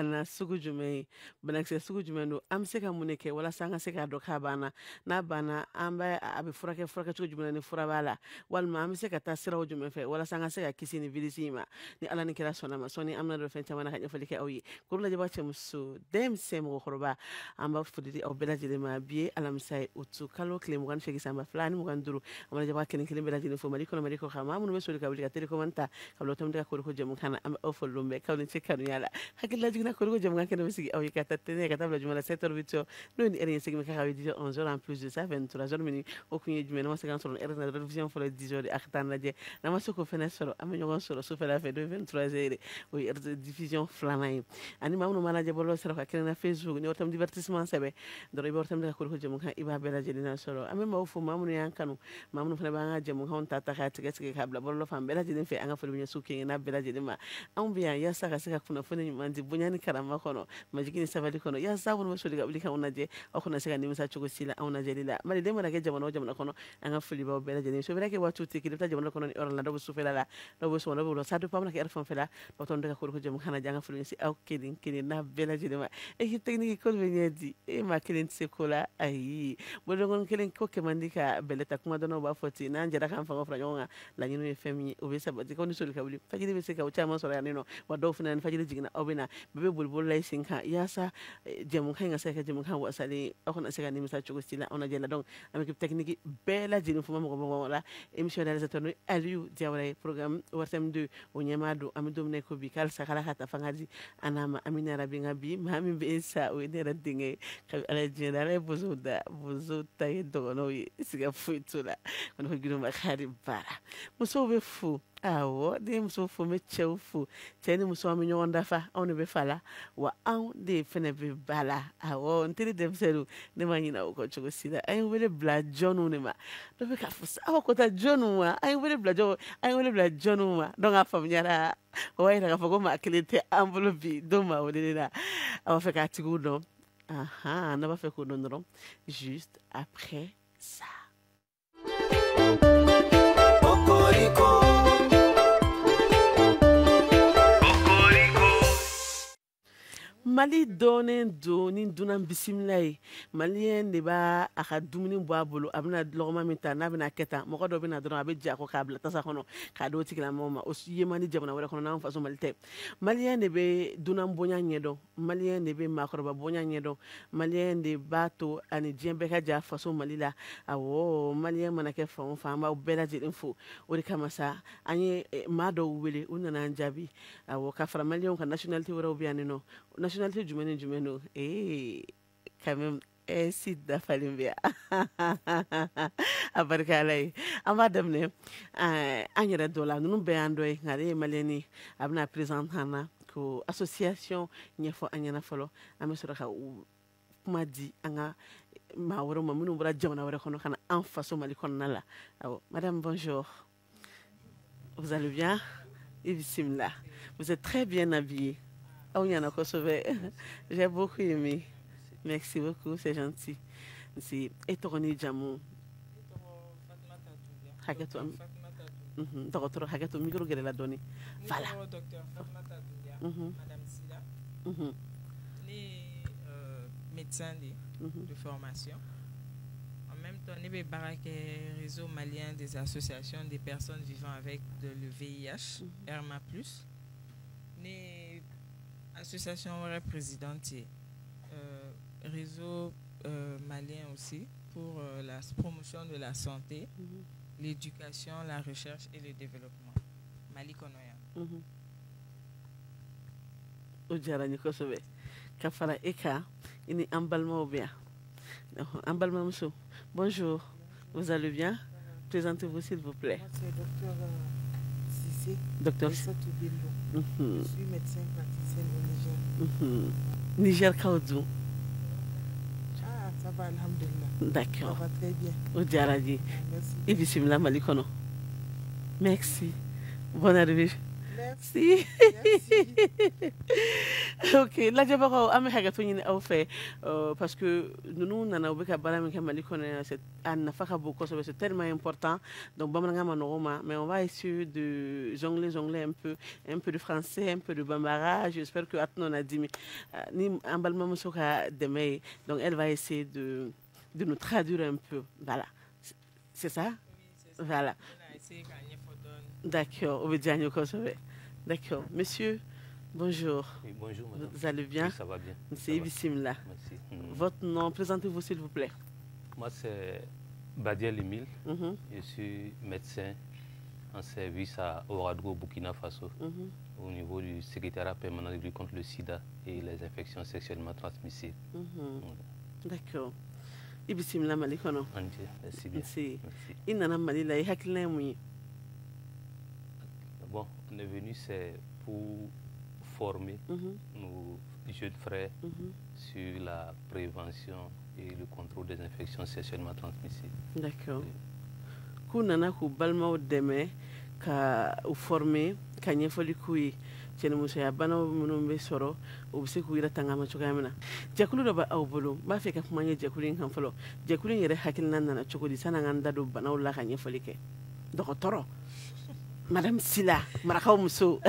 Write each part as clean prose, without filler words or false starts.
bana sugu jumɛn banakisɛ sugu jumɛn don an bɛ se ka mun de kɛ walasa an ka se k'a dɔn k'a banna n'a banna an bɛ a bɛ furakɛ cogo jumɛn ni fura b'a la walima an bɛ se ka taa siraw jumɛn fɛ walasa an ka se ka kisi ni virus in ma ni Ala ni kira sɔnna ma sɔni an bɛna don fɛn caman na ka ɲɛfɔli kɛ aw ye kuru lajɛba cɛmuso denmisɛn mɔgɔkɔrɔba an b'a foli di aw bɛɛ lajɛlen ma bi ye alamisa ye utu kalo tile 28 sanba 2 ni 25 an bɛ lajɛba kelen kelen bɛɛ lajɛlen fo Mali kɔnɔ Mali kɔ kan maa minnu bɛ soli ka wuli ka télécommande ta ka bila tɔmɔdɛ ka koriko jɛmukan na an bɛ aw foli don bɛɛ kaw ni ce kanuya la hakilila jiginna koriko jɛmukan kɛnɛ bɛ sigi aw ye ka taa tɛnɛ ka taa bila juma la 7h 8h n'o ni heure ye segin bɛ kɛ ka bɛ 10h 11h en plus de ça 23h minutes o kun ye jumɛn n'an ma se k'an sɔrɔ heure na révision fɔlɔ 10h a ka taa lajɛ n'an ma se k'o fɛnɛ sɔrɔ an bɛ ɲɔgɔn sɔrɔ sufɛla fɛ 23h o ye heure de diffusion filanan ye ani maa minnu ma lajɛ bɔlɔlɔ sira ka kɛnɛ na Facebook ni Ortam divertissement sɛbɛ dɔrɔn i bɛ Ortam ka koriko jɛmukan i b'a bɛɛ lajɛlen na sɔrɔ an bɛ maaw fo maa minnu y'an kanu maa minnu fana b'an ka jɛmukanw ta k'a tigɛ k'a bila bɔlɔlɔ fan bɛɛ lajɛlen fɛ an ka foli bɛ ɲɛsin u kelen n'a bɛɛ lajɛlen ma anw bɛ yan yaasa ka se ka kunnafoni ɲuman di bonya ni karama kɔnɔ majigi ni sabali kɔnɔ yaasa aw minnu bɛ soli ka wuli k'anw lajɛ aw kana se ka nimisa cogo si la anw lajɛli la maliden mana kɛ jamana o jamana kɔnɔ an ka foli b'aw bɛɛ lajɛlen so bɛɛ kɛ waatiw tɛ kelen i bɛ taa jamana kɔnɔ ni heure la dɔw bɛ sufɛla la dɔw bɛ sɔgɔmada dɔw bɛ wula ça dépend mana kɛ heure fɛn o fɛn la aw tɔ ka koriko jɛmukan lajɛ an ka foli ɲɛsin aw kelen kelen n'a bɛɛ lajɛlen ma équipe technique ko bɛ ɲɛ di maa kelen tɛ se ko la ayi bolodɔnkɔni kelen ko kɛ man di ka bɛlɛ ta kuma dɔnnaw b'a fɔ ten n'an jɛra k'an fanga fara ɲɔgɔn kan laɲiniw ye fɛn min ye o bɛ sabati kaw ni soli ka wuli fajiri bɛ se ka o caman sɔrɔ yan nɔ wa dɔw fana ni fajiri jiginna aw bɛ na bɛɛ bɛ boli la i sen kan yaasa jɛmukan in ka se ka kɛ jɛmukan wasalen aw kana se ka nimisa cogo si la anw lajɛ la donc an bɛ équipe technique bɛɛ lajɛlen fo ma mɔgɔ la émission réalisateur n'o ye Aliyu Diawara ye programme Ortam 2 o ɲɛmaa don an bɛ don min na i ko bi k'alisa k'Ala ka ta fanga di a n'a ma amina yarabi nka bi maa min bɛ sa o ye ne yɛrɛ denkɛ ye kabi Ala ye diɲɛ da Ala ye bozow da bozow ta ye dɔgɔnɔw ye siga foyi t'o la kɔni ko girinma kari baara musow bɛ fo awɔ ne ye musow fo n bɛ cɛw fo cɛ ni muso an bɛ ɲɔgɔn dafa anw de bɛ fa la wa anw de fɛnɛ bɛ ba la awɔ n teri denmisɛnninw ne ma ɲinɛ o kɔ cogo si la an ye wele bila jɔnw de ma dɔ bɛ k'a fɔ aw ko taa jɔnw ma an ye wele bila jɔnw ma donc a faamuyara o b'a yira k'a fɔ ko maa kelen tɛ an bolo bi don maa wele la a b'a fɛ k'a tigiw dɔn n'a b'a fɛ k'o dɔn dɔrɔn juste après ça. Mali dɔɔnin don ni dunan bisimila ye maliyɛn de b'a a ka dumuni bɔ a bolo a bɛna lɔgɔma min ta n'a bɛna kɛ tan mɔgɔ dɔ bɛna dɔrɔn a bɛ ja ko k'a bila tasa kɔnɔ k'a d'o tigilamɔgɔw ma o ye man di jamana wɛrɛ kɔnɔ n'an faso Mali tɛ maliyɛn de bɛ dunan bonya ɲɛdɔn maliyɛn de bɛ maakɔrɔba bonya ɲɛdɔn maliyɛn de b'a to ani diɲɛ bɛɛ ka ja faso Mali la awɔ maliyɛn mana kɛ fan o fan an b'aw bɛɛ lajɛlen fo o de kama sa an ye maa dɔw wele u nana an jaabi awɔ ka fara maliyɛnw kan nationalité wɛrɛw bɛ yan nɔ nationalité jumɛn ni jumɛn don quand même si dafalen bɛ yan a barika Ala ye an b'a daminɛ an yɛrɛ dɔ la ninnu bɛɛ y'an dɔ ye nka ale ye maliyɛn ye a bɛna présenté an na ko association ɲɛfɔ an ɲɛna fɔlɔ an bɛ sɔrɔ ka kuma di an ka maa wɛrɛw ma minnu bɔra jamana wɛrɛ kɔnɔ ka na an faso Mali kɔnɔna la awɔ madame bonjour vous allez bien et bisimila vous êtes très bien habillée. J'ai beaucoup aimé. Merci beaucoup, c'est gentil. C'est étonné jamu. Haketo. Docteur Haketo micro gele la donné. Voilà. Docteur Fatmata Doumbia, Madame Sila. Les médecins de formation. En même temps, nous avons le réseau malien des associations des personnes vivant avec le VIH, RMA+. Association présidente réseau malien aussi pour la promotion de la santé, l'éducation, la recherche et le développement. Mali Konoya. Ojarani Kosobe. Kafara Eka, ini Ambalma Obia. Ambalma Moussou. Bonjour, vous allez bien? Présentez-vous s'il vous plaît. Moi, c'est docteur Sissé. Docteur Sissé. Je suis médecin praticien au Niger. Niger Kaoudou. Ah, ça va, alhamdulillah. D'accord. Ça va très bien. Ojarani. Merci. Et bismillah Malikono. Merci. Bonne arrivée Si. Merci. Ok, lajɛbagaw an bɛ hakɛto ɲini aw fɛ parce que ninnu nana u bɛ ka baara min kɛ Mali kɔnɔ yan a nafa ka bon kosɛbɛ, c'est tellement important, donc bamanankan ma nɔgɔ ma, mais on va essayer de jongler un peu de français, un peu de bambara. J'espère que Atno n'a dit ni an balimamuso ka dɛmɛ ye, donc elle va essayer de nous traduire un peu, voilà, c'est ça? Oui, c'est ça. Voilà, On a essayé qu'à Nyefodon. d'accord, on veut dire kosɛbɛ, d'accord, monsieur. Bonjour. Oui, bonjour madame. Vous allez bien? Oui, ça va bien. C'est Ibissimla. Merci. Votre nom, présentez-vous s'il vous plaît. Moi c'est Badiel Emile. Mhm, Je suis médecin en service à Ouagadougou, Burkina Faso, mhm. au niveau du secrétariat permanent de lutte contre le sida et les infections sexuellement transmissibles. D'accord. Ibissimla Mali kɔnɔ. Entier, merci bien. Si. Merci. I nana Mali la, i hakilina ye mun ye? Bon, on est venu c'est pour former Mhm, nos jeunes frères mhm. sur la prévention et le contrôle des infections sexuellement transmissibles. D'accord. K'u nana k'u balimaw dɛmɛ ka u former ka ɲɛfɔli k'u ye cɛnimusoya banaw minnu bɛ sɔrɔ u bɛ se k'u yɛrɛ tangama cogoya min na. Jɛkulu dɔ b'aw bolo, n b'a fɛ ka kuma n ye jɛkulu in kan fɔlɔ. Jɛkulu in yɛrɛ hakilina nana cogo di san'an k'an da don banaw la ka ɲɛfɔli kɛ? Dɔgɔtɔrɔ Madame Sila, marakaw muso.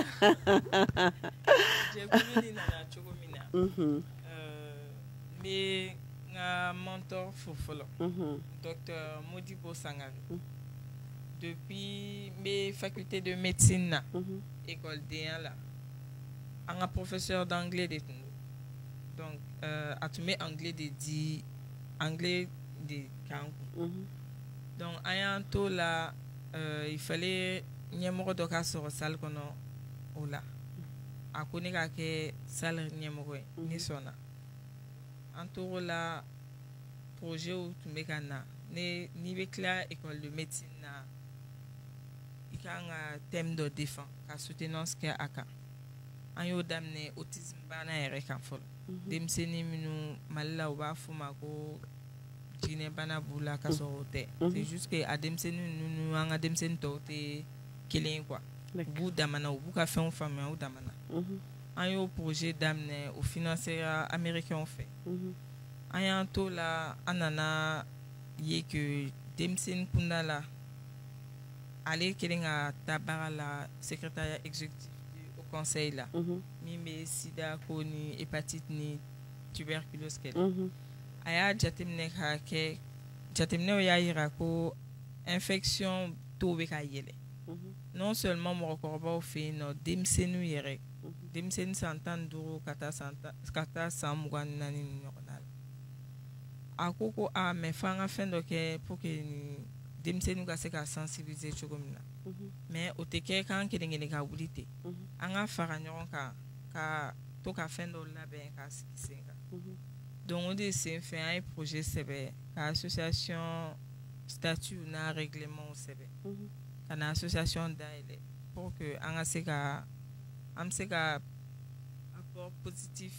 Jɛkulu ni nana cogo min na, Mhm, n bɛ n ka mentor fo fɔlɔ, mhm, Dr Modibo Sangare. Mhm. Depuis n bɛ faculté de médecine na, mhm, écoledenya la, an ka professeur d'anglais de tun don. Donc a tun bɛ anglais de di, anglais de k'an kun. mhm, Donc an y'an to la, il fallait ɲɛmɔgɔ dɔ ka sɔrɔ salle kɔnɔ o la. A ko ne ka kɛ salle ɲɛmɔgɔ ye, ne sɔnna. An tor'o la, projetw tun bɛ ka na. N'i bɛ tila école de médecine na, i kan ka thème dɔ défend ka soutenance kɛ a kan. An y'o daminɛ autisme bana yɛrɛ kan fɔlɔ. Denmisɛnnin minnu Mali la u b'a f'u ma ko jinɛbana b'u la ka sɔrɔ o tɛ. C'est juste que a denmisɛnnin ninnu an ka denmisɛnnin tɔw tɛ kelen ye quoi. U b'u damana, u b'u ka fɛnw faamuya u damana. mhm, An y'o projet daminɛ, o financera américain fɛ. mhm, An y'an to la, an nana ye que denmisɛnnin kunda la, ale kelen ka taa baara la secrétariat exécutif au conseil la, mhm, min bɛ sida ko ni hépatite ni tuberculose kɛlɛ. mhm, A y'a jateminɛ k'a kɛ, jateminɛw y'a yira ko infection tɔw bɛ ka yɛlɛ. mhm, Non seulement mɔgɔkɔrɔbaw fɛ yen nɔ, denmisɛnninw yɛrɛ, mhm. denmisɛnnin san 15 ka taa san 24 ni ɲɔgɔn na la. A ko mais f'an ka fɛn dɔ kɛ pour que ni denmisɛnninw ka se ka sensibiliser cogo min na. Mhm, Mais o tɛ kɛ k'an kelen kelen ka wuli ten. mhm, An ka fara ɲɔgɔn kan ka to ka fɛn dɔw labɛn k'a sigi sen kan. mhm, Donc o de sen fɛ an ye projet sɛbɛn ka association statut n'a règlement sɛbɛn. mhm. Ka na association dayɛlɛ pour que an ka se ka, an bɛ se ka apport positif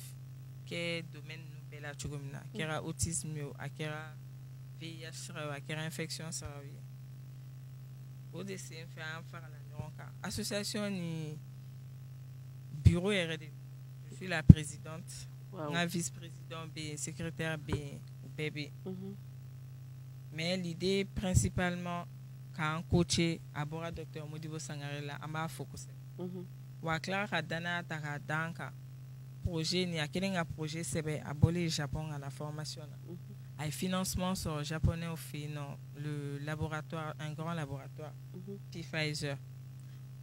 kɛ domaine ninnu bɛɛ la cogo min na. A kɛra autisme ye o, a kɛra VIH sira ye o, a kɛra infection siraw ye. O de sen fɛ an farala ɲɔgɔn kan. Association ni bureau yɛrɛ de, je suis la présidente, Wow. n ka vice-président bɛ yen, secrétaire bɛ yen, u bɛɛ bɛ yen. Mhm, Mais l'idée principalement k'an coacher a bɔra Dr Modibo Sangare la, an b'a fo kosɛbɛ. mhm, Wa a tilara ka danaya ta k'a d'an kan. Projet ni a kɛlen ka projet sɛbɛn, a bɔlen Japon ka na formation na. mhm, A ye financement sɔrɔ japonais fɛ yen nɔ, le laboratoire, un grand laboratoire, mhm, Pfizer.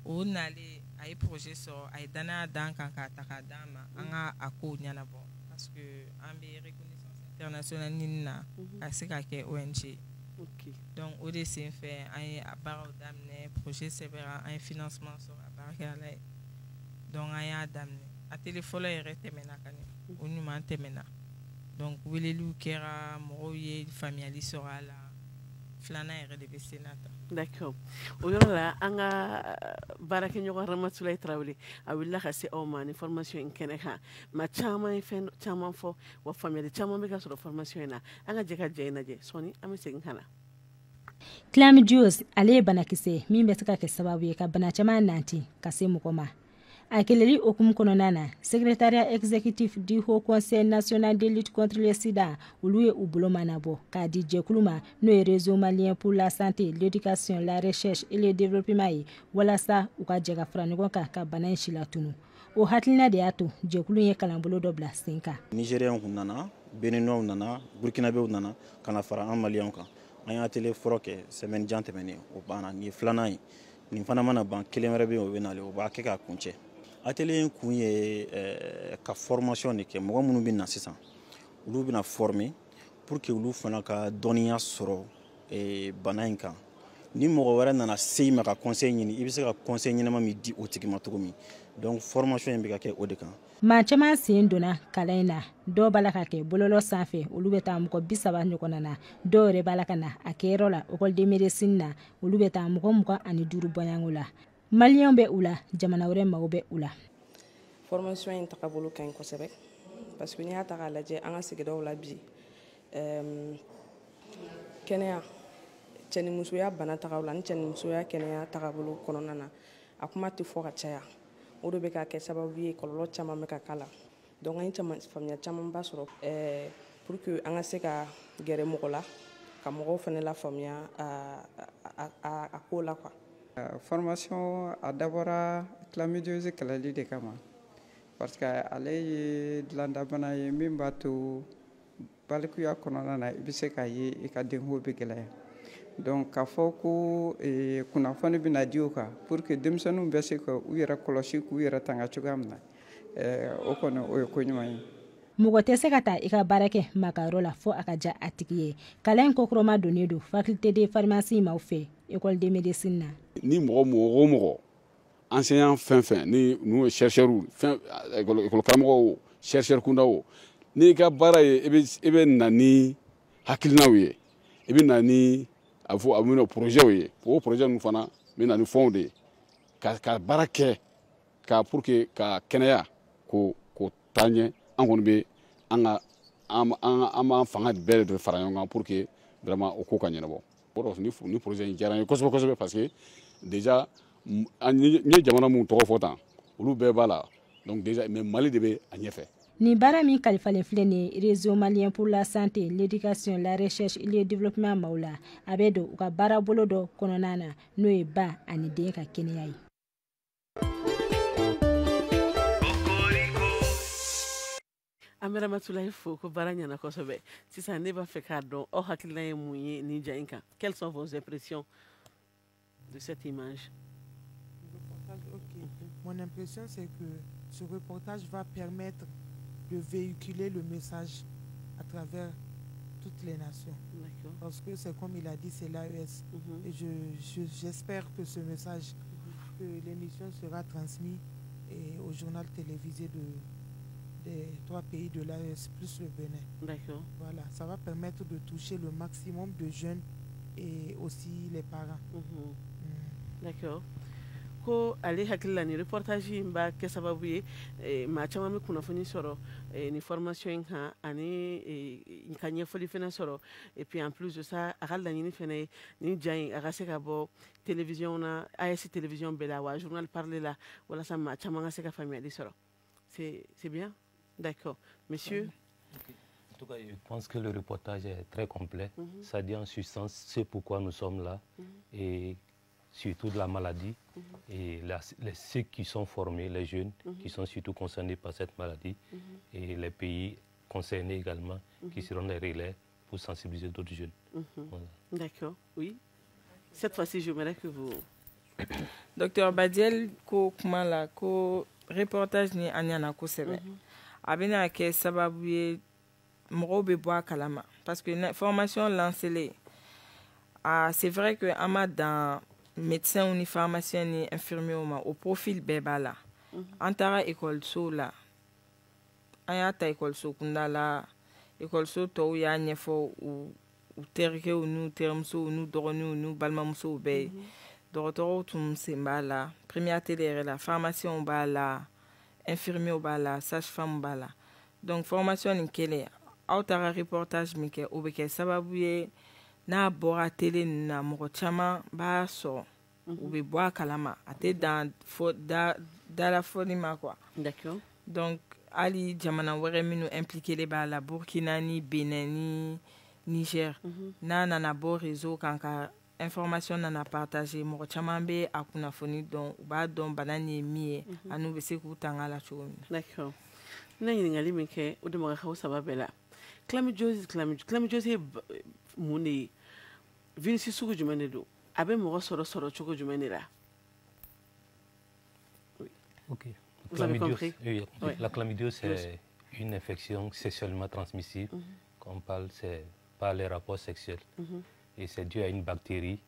O nalen a ye projet sɔrɔ, a ye danaya d'an kan k'a ta k'a d'an ma, an ka a kow ɲɛnabɔ. Parce que an bɛ reconnaissance internationale ɲini na mhm. ka se ka kɛ ONG. Ok. Donc o de sen fɛ an ye a baaraw daminɛ, projet sɛbɛnra, an ye financement sɔrɔ, a baara kɛra la ye. Donc an y'a daminɛ. A télé fɔlɔ yɛrɛ tɛmɛna ka ɲɛ, o ɲuman tɛmɛna. Donc weleliw kɛra, mɔgɔw ye faamuyali sɔrɔ a la, filanan yɛrɛ de bɛ sen na tan. D'accord. O yɔrɔ la an ka baarakɛɲɔgɔn Ramatulayi Tarawele a wulila ka se aw ma ni formation in kɛnɛ kan. Maa caman ye fɛn caman fɔ wa faamuyali caman bɛ ka sɔrɔ formation in na. An ka jɛ ka jɛ in lajɛ sɔɔni an bɛ segin ka na. Chlamydiose ale ye banakisɛ min bɛ se ka kɛ sababu ye ka bana caman nanti ka se mɔgɔ ma. A keleli okumu kɔnɔna na secrétariat exécutif du Haut Conseil national de lutte contre le sida olu ye u bolo manabɔ k'a di jɛkulu ma n'o ye réseau malien pour la santé, l'éducation, la recherche et le développement ye walasa u ka jɛ ka fara ɲɔgɔn kan ka bana in si latunu. O hakilina de y'a to jɛkulu ye kalanbolo dɔ bila sen kan. Nigériens nana, Béninois nana, Burkinabéw nana kana fara an Maliens kan. An y'a télé fɔlɔ kɛ semaine jan tɛmɛnen o banna ni filanan ye nin fana mana ban kelen wɛrɛ bɛ yen o bɛ nale o b'a kɛ k'a kuncɛ. Atelier in kun ye ka formation de kɛ mɔgɔ minnu bɛ na sisan olu bɛna former pour que olu fana ka dɔnniya sɔrɔ bana in kan. Ni mɔgɔ wɛrɛ nana se i ma ka conseil ɲini i bɛ se ka conseil ɲɛnama min di o tigi ma cogo min donc formation in bɛ ka kɛ o de kan. Maa caman sen donna kalan in na dɔw b'a la ka kɛ bɔlɔlɔ sanfɛ olu bɛ taa mɔgɔ 30 ɲɔgɔn na dɔw yɛrɛ b'a la ka na a kɛyɔrɔ la école de médecine na olu bɛ taa mɔgɔ 25 bɔɲango la. Maliens bɛ u la jamana wɛrɛ mago bɛ u la. Formation in tagabolo ka ɲi kosɛbɛ parce que n'i y'a ta k'a lajɛ an ka sigidaw la bi kɛnɛya cɛnimusoya bana tagaw la ni cɛnimusoya kɛnɛya tagabolo kɔnɔna na a kuma tɛ fɔ ka caya o de bɛ ka kɛ sababu ye kɔlɔlɔ caman bɛ ka k'a la donc an ye faamuya camanba sɔrɔ pour que an ka se ka gɛrɛ mɔgɔ la ka mɔgɔw fana la faamuya a ko la quoi. Formation a dabɔra chlamydiose kɛlɛli de kama parce que ale ye dilandabana ye min b'a to balikuya kɔnɔna na i bɛ se k'a ye i ka denko bɛ gɛlɛya donc k'a fɔ ko kunnafoni bɛna di o kan pour que denmisɛnninw bɛ se ka u yɛrɛ kɔlɔsi k'u yɛrɛ tanga cogoya min na o kɔni o ye ko ɲuman ye. Mɔgɔ tɛ se ka taa i ka baara kɛ makayɔrɔ la fo a ka ja a tigi ye. Kalan in kokɔrɔma donnen don faculté de pharmacie maaw fɛ école de médecine na. Ni mɔgɔ enseignant fɛn ni n'u ye chercheur fɛn école karamɔgɔ chercheur kunda o n'i ka baara ye i bɛ na ni hakilinaw ye i bɛ na ni a bɛ na projet ye o projet ninnu fana bɛ na ni fɛnw de ye ka baara kɛ ka pour que ka kɛnɛya ko taa ɲɛ an kɔni bɛ an b'an fanga bɛɛ de fara ɲɔgɔn kan pour que vraiment o ko ka ɲɛnabɔ. Ni projet in diyara n ye kosɛbɛ parce que déjà n ye jamana mun tɔgɔ fɔ tan olu bɛɛ b'a la donc déjà mais Mali de bɛ a ɲɛfɛ. Ni baara min kalifalen filɛ nin ye réseau malien pour la santé, l'éducation, la recherche et le développement maaw la a bɛ don u ka baara bolo dɔ kɔnɔna na n'o ye ba ani den ka kɛnɛya ye. An bɛ Ramatulayi fo ko baara ɲɛna kosɛbɛ. Sisan ne b'a fɛ k'a dɔn aw hakilina ye mun ye nin ja in kan. Quelles sont vos impressions de cette image? Mon impression, c'est que ce reportage va permettre de véhiculer le message à travers toutes les nations. Parce que c'est comme il a dit, c'est l'AES. Et j'espère que ce message, que l'émission sera transmise au journal télévisé des 3 pays de l'AES plus le Bénin. D'accord. Voilà, ça va permettre de toucher le maximum de jeunes et aussi les parents. D'accord. Ko ale hakilila ni reportage in b'a kɛ sababu ye maa caman bɛ kunnafoni sɔrɔ ni formation in kan ani ka ɲɛfɔli fana sɔrɔ et puis en plus de ça a ka laɲini fana ye ni ja in a ka se ka bɔ télévision na AES télévision bɛɛ la wa journal parlé la walasa maa caman ka se ka faamuyali sɔrɔ. C'est bien? D'accord. Monsieur? En tout cas, je pense que le reportage est très complet. Ça dit en substance c'est pourquoi nous sommes là et surtout de la maladie et ceux qui sont formés, les jeunes qui sont surtout concernés par cette maladie et les pays concernés également qui seront les relais pour sensibiliser d'autres jeunes. Voilà. D'accord, oui. Cette fois-ci, j'aimerais que vous... Docteur Badiel, ko kuma la ko reportage ni anyana kosɛbɛ a bɛna kɛ sababu ye mɔgɔw bɛ bɔ a kalama parce que formation lancée c'est vrai que an ma dan médecins ni pharmaciens ni infirmiers ma au profil bɛɛ b'a la an taara école la an y'a ta école kunda la école tɔw y'a ɲɛfɔ u terikɛw n'u terimusow n'u dɔgɔninw n'u balimamusow bɛɛ ye dɔgɔtɔrɔw tun sen b'a la première télé yɛrɛ la pharmaciens b'a la infirmiers b'a la sage-femme b'a la donc formation nin kɛlen aw taara reportage min kɛ o bɛ kɛ sababu ye n'a bɔra télé na mɔgɔ caman b'a sɔrɔ u bɛ bɔ a kalama a tɛ dan dalafɔli ma quoi. D'accord. Donc hali jamana wɛrɛ minnu impliqué b'a la Burkina ni Benin ni Niger n'a nana bɔ réseau kan ka information nana partager mɔgɔ caman bɛ a kunnafoni dɔn u b'a dɔn bana nin ye min ye ani u bɛ se k'u tanga la cogo min na. D'accord. Na ɲininkali min kɛ o de ma ka saba bɛɛ la chlamydiose ye mun de ye virus sugu jumɛn de don a bɛ mɔgɔ sɔrɔ cogo jumɛn de la? Ok. Vous avez compris? Oui. La chlamydiose, c'est une infection sexuellement transmissible. Quand on parle, c'est par les rapports sexuels. Et c'est dû à une bactérie.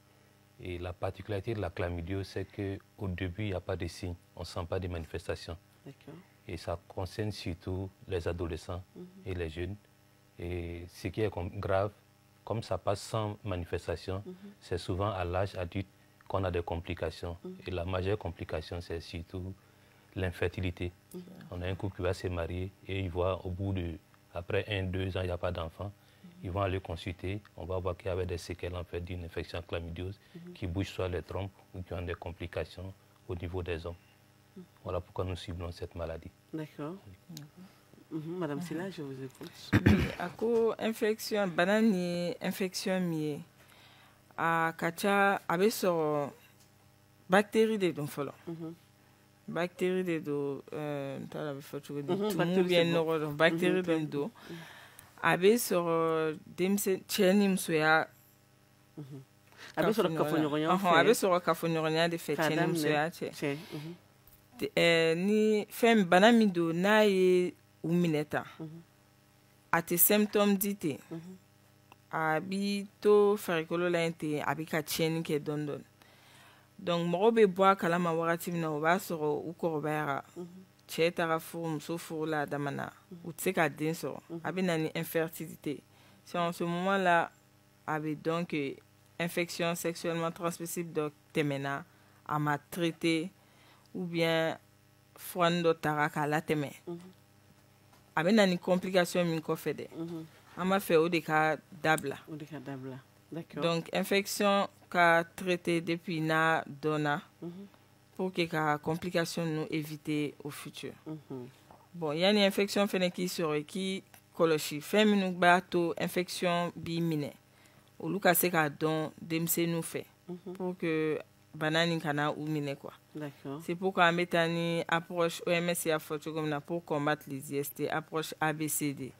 Et la particularité de la chlamydiose, c'est qu'au début, il n'y a pas de signes. On ne sent pas de manifestations. Et ça concerne surtout les adolescents et les jeunes. Et ce qui est grave, comme ça passe sans manifestation, c'est souvent à l'âge adulte qu'on a des complications. Et la majeure complication, c'est surtout l'infertilité. On a un couple qui va se marier et ils voient au bout de, après 1-2 ans, il n'y a pas d'enfant. Ils vont aller consulter. On va voir qu'il y avait des séquelles en fait, d'une infection chlamydiose qui bouge soit les trompes ou qui ont des complications au niveau des hommes. Voilà pourquoi nous ciblons cette maladie. D'accord. Madame Silla, je vous écoute. À cause infection, banane infection mieux. A kacha abe so bactérie de don folo. Bactérie de do tala be fotu de bien no bactérie de do. Abe so demse chenim soya. Abe so kafonyonya. Abe so kafonyonya de fait chenim soya che. Ni fem banami do na ye umineta. Ate symptômes dite. Abi to farikolo la inte abi ka tieni ke dondon. Donc mɔgɔ bɛ bɔ a kalama wagati min na o b'a sɔrɔ u kɔrɔbayara cɛ taara furu muso furu la dama na u tɛ se ka den sɔrɔ a bɛ na ni infertilité. C'est en ce moment là a bɛ dɔn que infection sexuellement transmissible dɔ tɛmɛna a ma traité ou bien furanin dɔ taara k'a latɛmɛ a bɛ na ni complication min kɔfɛ dɛ. On m'a fait au cas d'abla. Donc, infection qu'a traité depuis na donna pour que la complication nous éviter au futur. Bon, il y a une infection qui serait qui colochi. Fait nous bateau infection bimine. Au lieu que c'est qu'à don demse nous fait pour que banane kana ou mine quoi. C'est pourquoi on met une approche OMS et AFOTO comme pour combattre les IST, approche ABCD.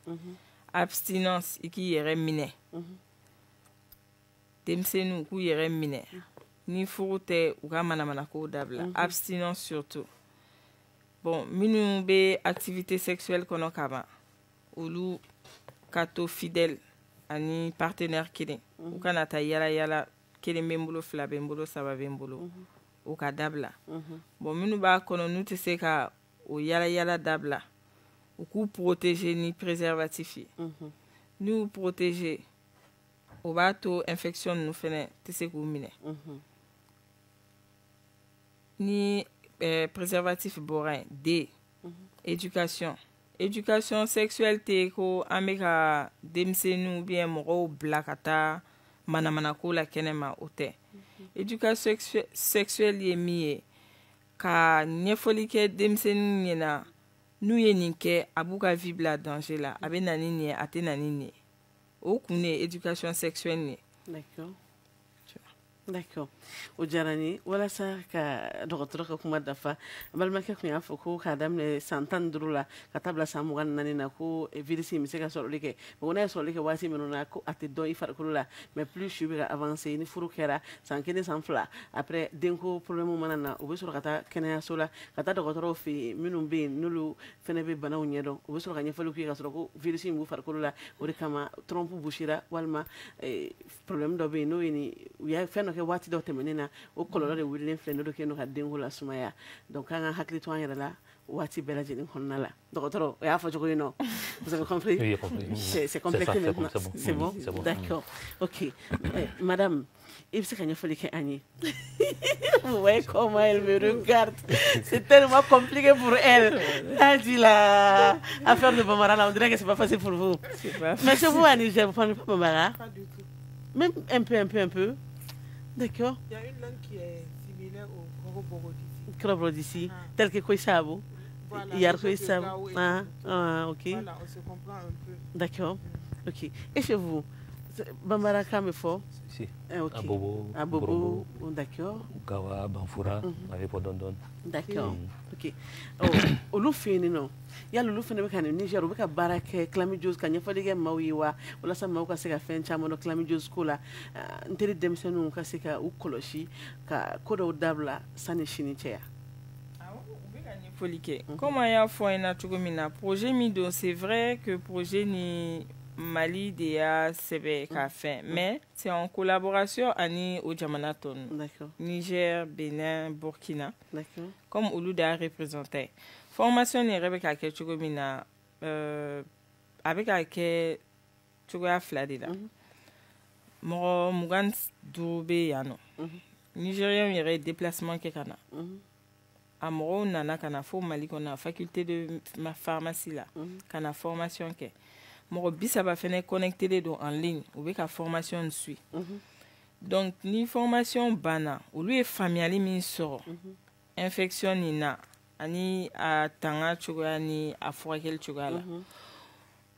Abstinence qui yɛrɛ minɛ denmisɛnninw k'u yɛrɛ minɛ ni furu tɛ u ka manamana kow dabila abstinence surtout. Bon minnu bɛ activité sexuelle kɔnɔ ka ban olu ka to fidèle ani partenaire kelen u kana taa yala yala kelen bɛ n bolo fila bɛ n bolo saba bɛ n bolo u ka dabila. Bon minnu b'a kɔnɔ n'u tɛ se ka o yala yala dabila ou qu'on protéger ni préservatif. Nous protéger au bateau infection nous fait tese ku mine. Ni préservatif borin D. Éducation sexuelle te ko ameka demsenu bien moro blakata manamana ko la kenema ote. Éducation sexuelle ye miye ka ɲɛfɔli kɛ demsenu ɲɛna n'u ye nin kɛ a b'u ka vie bila danger la a bɛ na ni nin ye a tɛ na ni nin ye o kun de ye éducation sexuelle nin ye. D'accord. O diyara n ye walasa ka dɔgɔtɔrɔ ka kuma dafa balimakɛ kun y'a fɔ ko k'a daminɛ san 15 la ka taa bila san 24 na ko virus in bɛ se ka sɔrɔli kɛ bon n'a ye sɔrɔli kɛ waati minnu na ko a tɛ dɔn i farikolo la mais plus su bɛ ka avancer ni furu kɛra san 1 san 2 après denko problème mana na u bɛ sɔrɔ ka taa kɛnɛyaso la ka taa dɔgɔtɔrɔw fɛ yen minnu bɛ yen n'olu fɛnɛ bɛ banaw ɲɛdɔn u bɛ sɔrɔ ka ɲɛfɔli k'u ye ka sɔrɔ ko virus in b'u farikolo la o de kama trompe bouchera walima problème dɔ bɛ yen n'o ye ni u y'a fɛn dɔ kɛ waati dɔ tɛmɛnen na o kɔlɔlɔ de wulilen filɛ n'o de kɛ n'o ka denko la sumaya donc k'an ka hakili to an yɛrɛ la waati bɛɛ lajɛlen kɔnɔna la dɔgɔtɔrɔ o y'a fɔ cogo in nɔ vous avez compris? Oui, j'ai compris. C'est complété maintenant. C'est bon? D'accord. Ok. Madame, il bɛ se ka ɲɛfɔli kɛ an ye. Vous voyez comment elle me regarde. C'est tellement compliqué pour elle. Elle dit la affaire de Bambara là, on dirait que c'est pas facile pour vous. Mais chez vous à Niger, vous prenez pas Bambara? Pas du tout. Même un peu. D'accord. Il y a une langue qui est similaire au Koroborodisi. Koroborodisi, tel que Koisabo. Voilà. Ok. Voilà, on se comprend un peu. D'accord. Ok. Et chez vous, Bambara Kamefo? Si. Ok. Abobo. D'accord. Gawa, Banfura, avec Podondon. D'accord. Ok. Oh, Olufini non. Ya lulu fene be kan Niger be ka barake Clamijos kan yefo dege mawiwa wala sa mawka se ka fen chamo no Clamijos kula nteri demsenu ka se ka ukoloshi ka kodo dabla sani shini cheya. Comme il y a fois un projet Mido, c'est vrai que projet ni Mali déjà c'est qu'a fait, mais c'est en collaboration avec au Jamanaton, Niger, Bénin, Burkina, comme Oluda représentait. Formation ni Rebecca Ketchugomina avec laquelle tu vas fladila. Moi, Mugan Doube Yano. Nigérien il y a déplacement quelqu'un. Amoro nana kana fo Mali kona faculté de ma pharmacie là kana formation ke moro bisaba fene connecté les deux en ligne ou be ka formation suit donc ni formation bana ou lui est familial min soro infection ni na ani a tanga choga ni a forakel choga là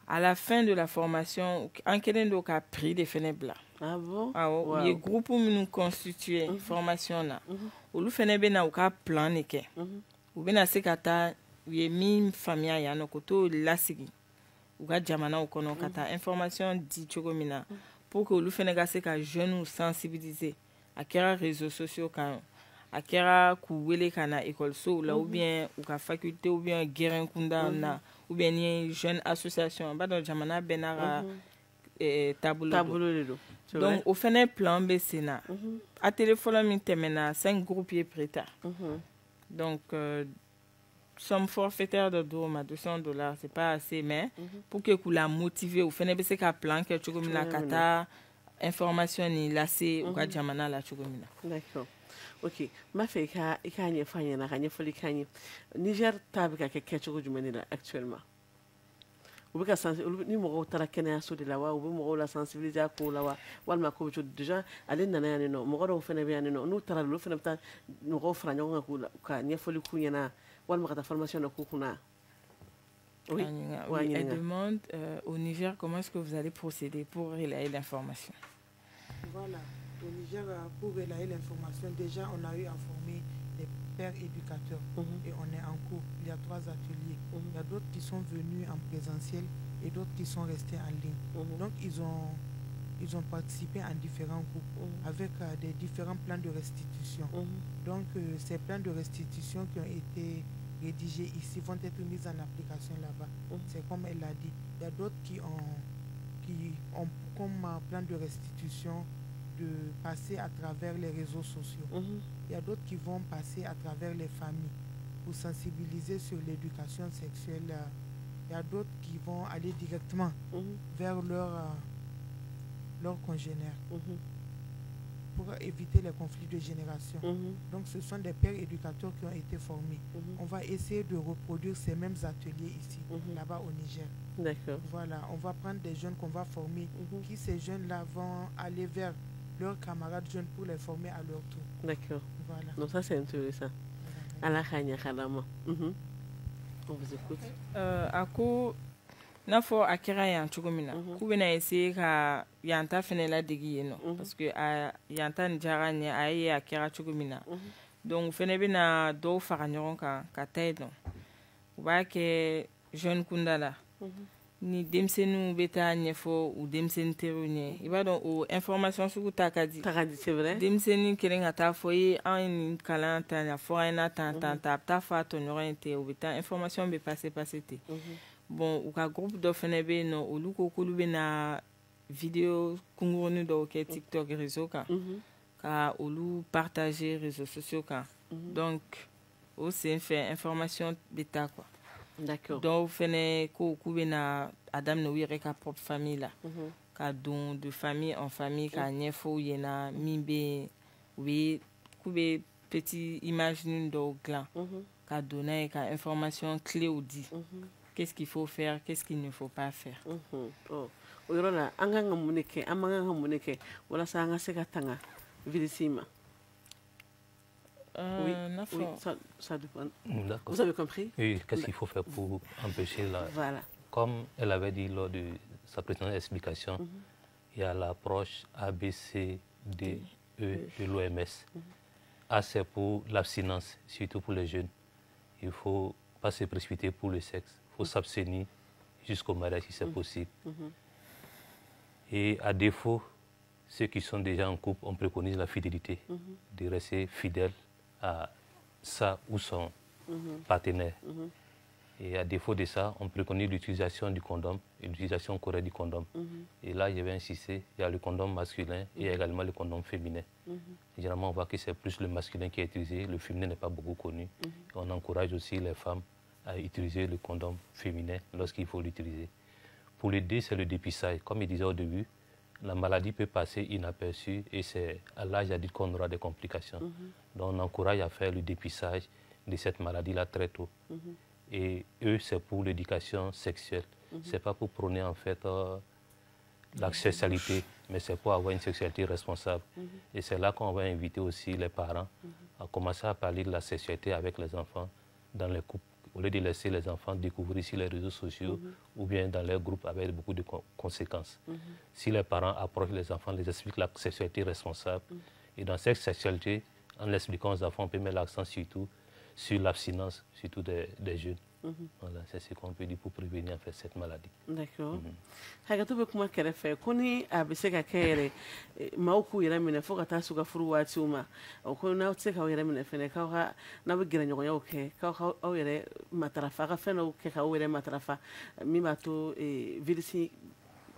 à la fin de la formation en kenen do ka prix de fene bla. Ah bon? Ah wow. Les groupes nous constitué formation là. Olu fene be na u ka plan ne ke. U be na se kata ye min famille ya no koto lasigi. U ka jamana u kono kata information di chogo mina pour que olu fene ga se ka jeune ou sensibiliser a kera réseaux sociaux kan a kera ku wele kana école so là ou bien ou ka faculté ou bien guerin kunda na ou bien ni jeune association ba do jamana benara tableau. Donc au fin plan B Sénat à téléphone min temena 5 groupes prêta donc somme forfaitaire de $200 c'est pas assez mais pour que vous la motiver au fin c'est qu'à plan que tu comme la kata information ni lassé ou ka jamana la chugomina. D'accord. Ok, ma fait ka ikanye fanya na kanye foli kanye Niger tabika ke kecho jumeni là actuellement. Ou bien ni mo tara kenya so de la wa ou mo la sensibiliser ko la wa wal ma ko déjà aller nana yani no mo do fene bien no nous tara lo fene ta no go fra nyonga ko ka nya foli ku nyana wal ma ta formation ko kuna. Oui, elle demande au Niger comment est-ce que vous allez procéder pour relayer l'information. Voilà, au Niger pour relayer l'information déjà on a eu à former des pères éducateurs et on est en cours. Il y a 3 ateliers. Il y a d'autres qui sont venus en présentiel et d'autres qui sont restés en ligne. Donc ils ont participé en différents groupes avec des différents plans de restitution. Donc ces plans de restitution qui ont été rédigés ici vont être mis en application là-bas. C'est comme elle l'a dit. Il y a d'autres qui ont comme plan de restitution de passer à travers les réseaux sociaux. Il y a d'autres qui vont passer à travers les familles pour sensibiliser sur l'éducation sexuelle. Il y a d'autres qui vont aller directement vers leurs congénères pour éviter les conflits de génération. Donc ce sont des pères éducateurs qui ont été formés. On va essayer de reproduire ces mêmes ateliers ici, là-bas au Niger. D'accord. Voilà, on va prendre des jeunes qu'on va former, qui ces jeunes-là vont aller vers leurs camarades jeunes pour les former à leur tour. D'accord. Voilà. Donc ça c'est intéressant. Allah khanya khalama. On vous écoute. Ako nafo akira yan chugumina. Ku bena essayer ka yanta fene la digi no parce que yanta njara ni ayi akira chugumina. Donc fene bena do fara nyoron ka taydon. Ku ba ke jeune kundala. Ni demsenu beta nyefo ou demsen terunye iba don o information suku takadi c'est vrai demseni kelenga ta foyi en kalanta na foina ta fa to nyorente o beta information be passer te bon ou ka groupe do fenebe no oluko kulu be na vidéo kungurunu do ke TikTok réseau ka olu partager réseaux sociaux donc o c'est fait information beta quoi. D'accord. Donc, fene ko kubena adam no wire ka propre famille là. Ka don de famille en famille ka nyefo yena mimbe oui kube petit image do glan. Ka donner ka information clé ou dit. Qu'est-ce qu'il faut faire, qu'est-ce qu'il ne faut pas faire. Oh. o yɔrɔ la an kan ka mun de kɛ an man kan ka mun de kɛ walasa an ka se ka tanga virus ma. Oui, ça dépend. Vous avez compris? Oui, qu'est-ce qu'il faut faire pour empêcher la... Voilà. Comme elle avait dit lors de sa précédente explication, il y a l'approche ABCDE de l'OMS. A, c'est pour l'abstinence, surtout pour les jeunes. Il ne faut pas se précipiter pour le sexe. Il faut s'abstenir jusqu'au mariage si c'est possible. Et à défaut, ceux qui sont déjà en couple, on préconise la fidélité, de rester fidèle à sa ou son partenaire. Et à défaut de ça, on préconise l'utilisation du condom et l'utilisation correcte du condom. Et là, je vais insister, il y a le condom masculin et également le condom féminin. Généralement, on voit que c'est plus le masculin qui est utilisé, le féminin n'est pas beaucoup connu. Et on encourage aussi les femmes à utiliser le condom féminin lorsqu'il faut l'utiliser. Pour le D, c'est le dépistage. Comme je disais au début, la maladie peut passer inaperçue et c'est à l'âge adulte qu'on aura des complications. Donc on encourage à faire le dépistage de cette maladie-là très tôt. Et eux, c'est pour l'éducation sexuelle. Ce n'est pas pour prôner en fait la sexualité, mais c'est pour avoir une sexualité responsable. Et c'est là qu'on va inviter aussi les parents à commencer à parler de la sexualité avec les enfants dans les couples, au lieu de laisser les enfants découvrir sur les réseaux sociaux ou bien dans les groupes avec beaucoup de conséquences. Si les parents approchent les enfants, les expliquent la sexualité responsable, et dans cette sexualité, en expliquant aux enfants, on peut mettre l'accent surtout sur l'abstinence, surtout des jeunes. Voilà, c'est ce qu'on peut dire pour prévenir en fait, cette maladie. D'accord. Hakatu be kuma kɛrɛfɛ ko ni a bɛ se ka kɛ yɛrɛ maaw k'u yɛrɛ minɛ fo ka taa s'u ka furu waatiw ma o ko n'aw tɛ se k'aw yɛrɛ minɛ fɛnɛ k'aw ka n'aw bɛ gɛrɛɲɔgɔnyaw kɛ k'aw aw yɛrɛ matarafa ka fɛn dɔw kɛ k'aw yɛrɛ matarafa min b'a to virus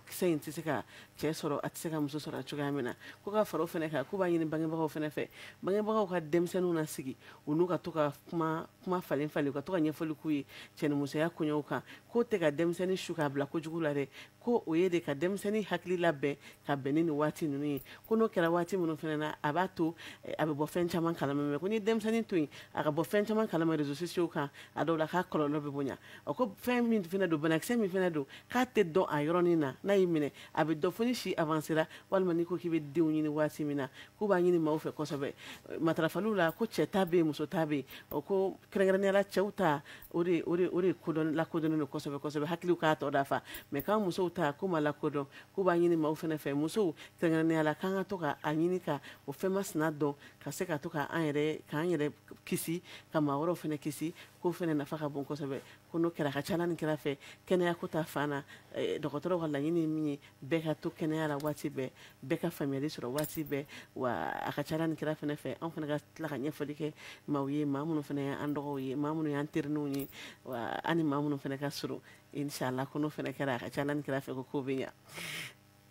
kisɛ in tɛ se ka cɛ sɔrɔ a tɛ se ka muso sɔrɔ cogoya min na ko ka fara o fɛnɛ kan k'u b'a ɲini bangebagaw fɛnɛ fɛ bangebagaw ka denmisɛnninw na sigi u n'u ka to ka kuma falen falen u ka to ka ɲɛfɔli k'u ye cɛnimusoya koɲɛw kan k'o tɛ ka denmisɛnnin su k'a bila kojugu la dɛ ko o ye de ka denmisɛnnin hakili labɛn ka bɛn ni nin waati ninnu ye ko n'o kɛra waati minnu fɛnɛ na a b'a to a bɛ bɔ fɛn caman kalama mɛ ko ni denmisɛnnin to yen a ka bɔ fɛn caman kalama réseaux sociaux kan a dɔw la k'a kɔlɔlɔ bɛ bonya o ko fɛn min fɛnɛ don banakisɛ min fɛnɛ don k'a tɛ dɔn a yɔrɔnin na n'a y'i minɛ a bɛ dɔn fo ni si avancera walima n'i ko k'i bɛ denw ɲini waati min na k'u b'a ɲini maaw fɛ kosɛbɛ matarafaliw la ko cɛ ta bɛ yen muso ta bɛ yen o ko kɛrɛnkɛrɛnnenya la cɛw ta o de lakodɔnnen don kosɛbɛ kosɛbɛ hakiliw k'a tɔ dafa mɛ k'an musow ta k'u ma lakodɔn k'u b'a ɲini maaw fɛnɛ fɛ musow kɛrɛnkɛrɛnnenya la k'an ka to ka a ɲini ka o fɛn masina dɔn ka se ka to k'an yɛrɛ kisi ka maa wɛrɛw fɛnɛ kisi k'o fɛnɛ nafa ka bon kosɛbɛ ko n'o kɛra a ka ca ala nin kɛra fɛ kɛnɛya ko ta fan na dɔgɔtɔrɔw ka laɲini ye min ye bɛɛ ka to kɛnɛya la waati bɛɛ bɛɛ ka faamuyali sɔrɔ waati bɛɛ wa a ka ca ala nin kɛra fɛnɛ fɛ an fɛnɛ ka tila ka ɲɛfɔli kɛ maaw ye maa minnu fɛnɛ y'an dɔgɔw ye maa minnu y'an terininw ye wa an ni maa minnu fɛnɛ ka surun inshallah ko n'o fɛnɛ kɛra a ka ca ala nin kɛra fɛ ko kow bɛ ɲa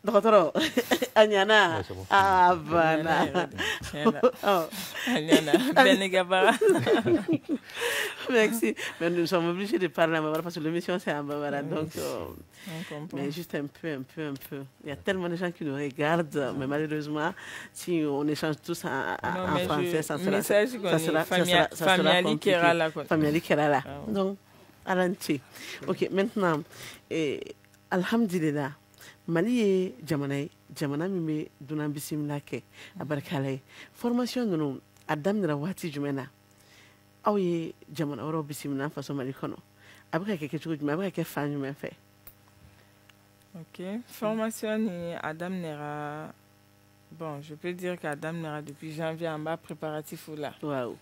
dɔgɔtɔrɔ a ɲana a banna a ɲana bɛɛ n'i ka baara. Merci. Mais nous sommes obligés de parler en bambara parce que l'émission c'est en bambara. Donc, mais juste un peu. Il y a tellement de gens qui nous regardent, mais malheureusement, si on échange tous en français, ça sera familial. Donc, alanti. Ok, maintenant, alhamdulillah. Mali ye jamana min bɛ dunan bisimila kɛ a barikala ye formation ninnu a daminɛra waati jumɛn na aw ye jamana wɛrɛw bisimila an faso Mali kɔnɔ a bɛ ka kɛ cogo jumɛn a bɛ ka kɛ fan jumɛn fɛ. Ok, formation ni a daminɛra bon je peux dire qu'a daminɛra depuis janvier an b'a préparatif la. Waaw.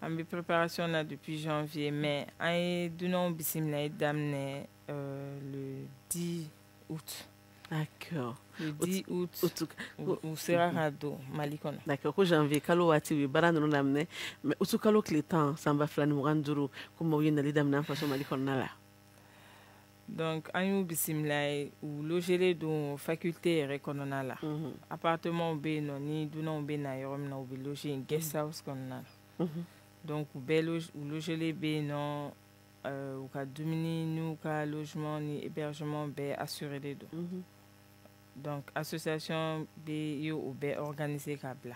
An bɛ préparation na depuis janvier mais an ye dunanw bisimila daminɛ le 10 août. D'accord. Le 10 août u sera ka don Mali kɔnɔ. D'accord ko janvier kalo waati u ye baara ninnu daminɛ mais août kalo tile 10 sanba 2025 ko maaw ye nali daminɛ an faso Mali kɔnɔna la. Donc an y'u bisimila u logelen don faculté yɛrɛ kɔnɔna la. Appartement bɛ yen nɔ ni dunanw bɛ na yɔrɔ min na u bɛ loger yen guest house kɔnɔna la. Donc u logelen bɛ yen nɔ u ka dumuni n'u ka logement ni hébergement bɛɛ assuré don. Donc association bɛ ye o bɛɛ organisé ka bila.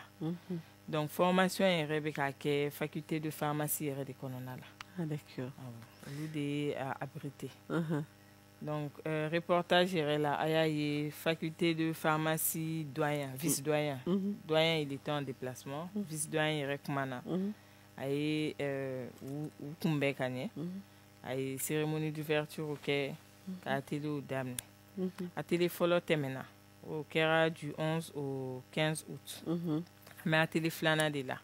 Donc formation yɛrɛ bɛ ka kɛ faculté de pharmacie yɛrɛ de kɔnɔna la. D'accord. Olu de ye abrité. Donc, reportage est là. Il y a faculté de pharmacie doyen, vice-doyen. Doyen, il était en déplacement. Vice-doyen, il est recommandant. Il y a une cérémonie d'ouverture au quai à télé au Dame. À télé follow temena au Kera du 11 au 15 août. Mais à télé flana de là.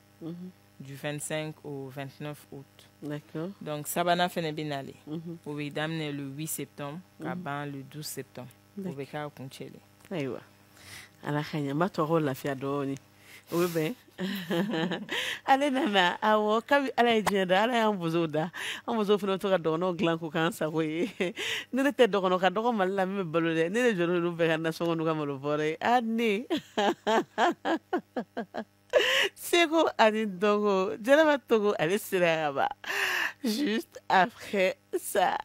Du 25 au 29 août. D'accord. Donc, Sabana Fenebinale. Au Dame le 8 septembre, Kaban le 12 septembre. Au Beka au Kunchele. Aïwa. Ala khanya matoro la fiadoni. Oui ben. Ale nana awo kabi ala ejenda ala yambuzoda. Ambuzo fino to ka dono glan ko kansa ko ye. Ne te dono ka dogo malla me balode. Ne le jono no be kana songo no ka malo fore. Ani. Seko ani dongo. Jela togo ale siraba. Juste après ça.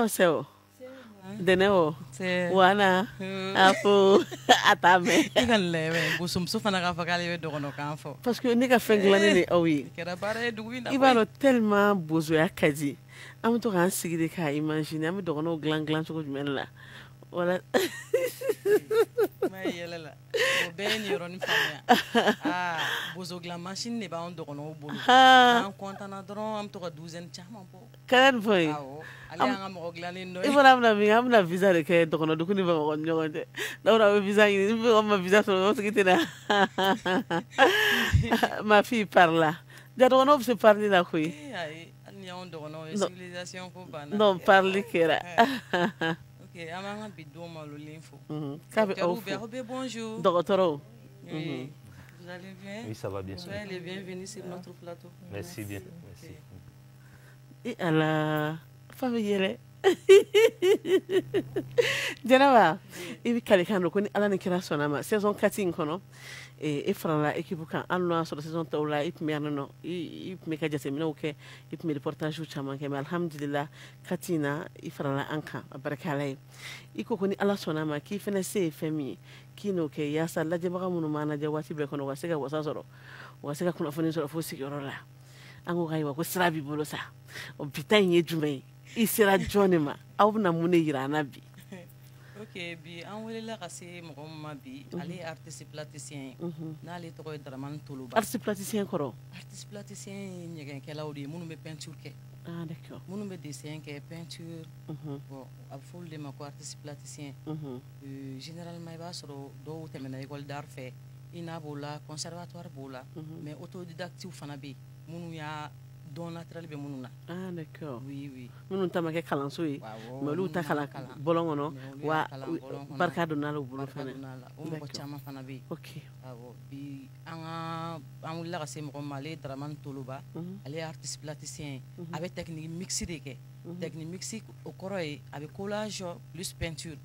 Seo. Deneo. Wana. Apo. Atame. Ikan leve. Busum sufana ka fakali we dogono kanfo. Parce que ne ka fenglane ni awi. Kera bare duwina. Ibano tellement besoin kaji. Am to kan sigide ka imagine am dogono glan so ko jumela. Wala. Mais yelela. O ben yoro ni famia. Bozo glan machine ne ba on dogono bolu. En contana dron am to ka 12 chama po. Kan foi. Ale anga mo glanin no. Ibona amna visa de ke dogono du kuni ba ko nyogonde. Dawra visa ni bi ma visa so sigite na. Ma fille par là. Dogono se parler la kui. Civilisation ko bana. Non, parler kera. Ok, amanga bidon malo l'info. Bonjour. Docteur. Oui. Vous allez bien? Oui, ça va bien. Soyez les bienvenus sur notre plateau. Merci bien. Merci. Et à la famille. Janaba, ibi kalikano ko ni ala ni kira sonama saison 4 kono e frala équipe kan alno so saison tawla ip merno ip me ka jate mina oke ip me reportage chama ke alhamdulillah katina ifrala anka barakalay iko ko ni ala sonama ki fena se fami kino ke ya sala je baka munu mana je wati be kono wasega wasasoro wasega kuna foni so fo sikorola ango gaiwa ko srabi bolosa o bitan ye jumai isira jonima aw na mune yirana bi. Ok, bi an welela ka se mɔgɔ ma bi ale ye artiste plasticien n'ale tɔgɔ ye Dramane Toloba. Artiste plasticien kɔrɔ? Artiste plasticien ye ɲɛgɛnkɛlaw de ye minnu bɛ peinture kɛ. Ah d'accord. Minnu bɛ dessin kɛ peinture. Bon a bɛ fɔ olu de ma ko artiste plasticien. Généralement i b'a sɔrɔ dɔw tɛmɛna école d'art fɛ INA b'o la conservatoire b'o la mais autodidactiw fana bɛ yen minnu y'a don naturel be mununa. Ah d'accord. Oui. Minnu tama ke kalanso ye. Mais olu ta kala bolon ngono wa barka donna la bolo fana. O mo chama fana be. OK. Awo bi an wulila ka se mɔgɔ ma ale Dramane Toloba ale ye artiste plasticien a bɛ technique mixi de kɛ. Technique mixi o kɔrɔ ye a bɛ collage plus peinture.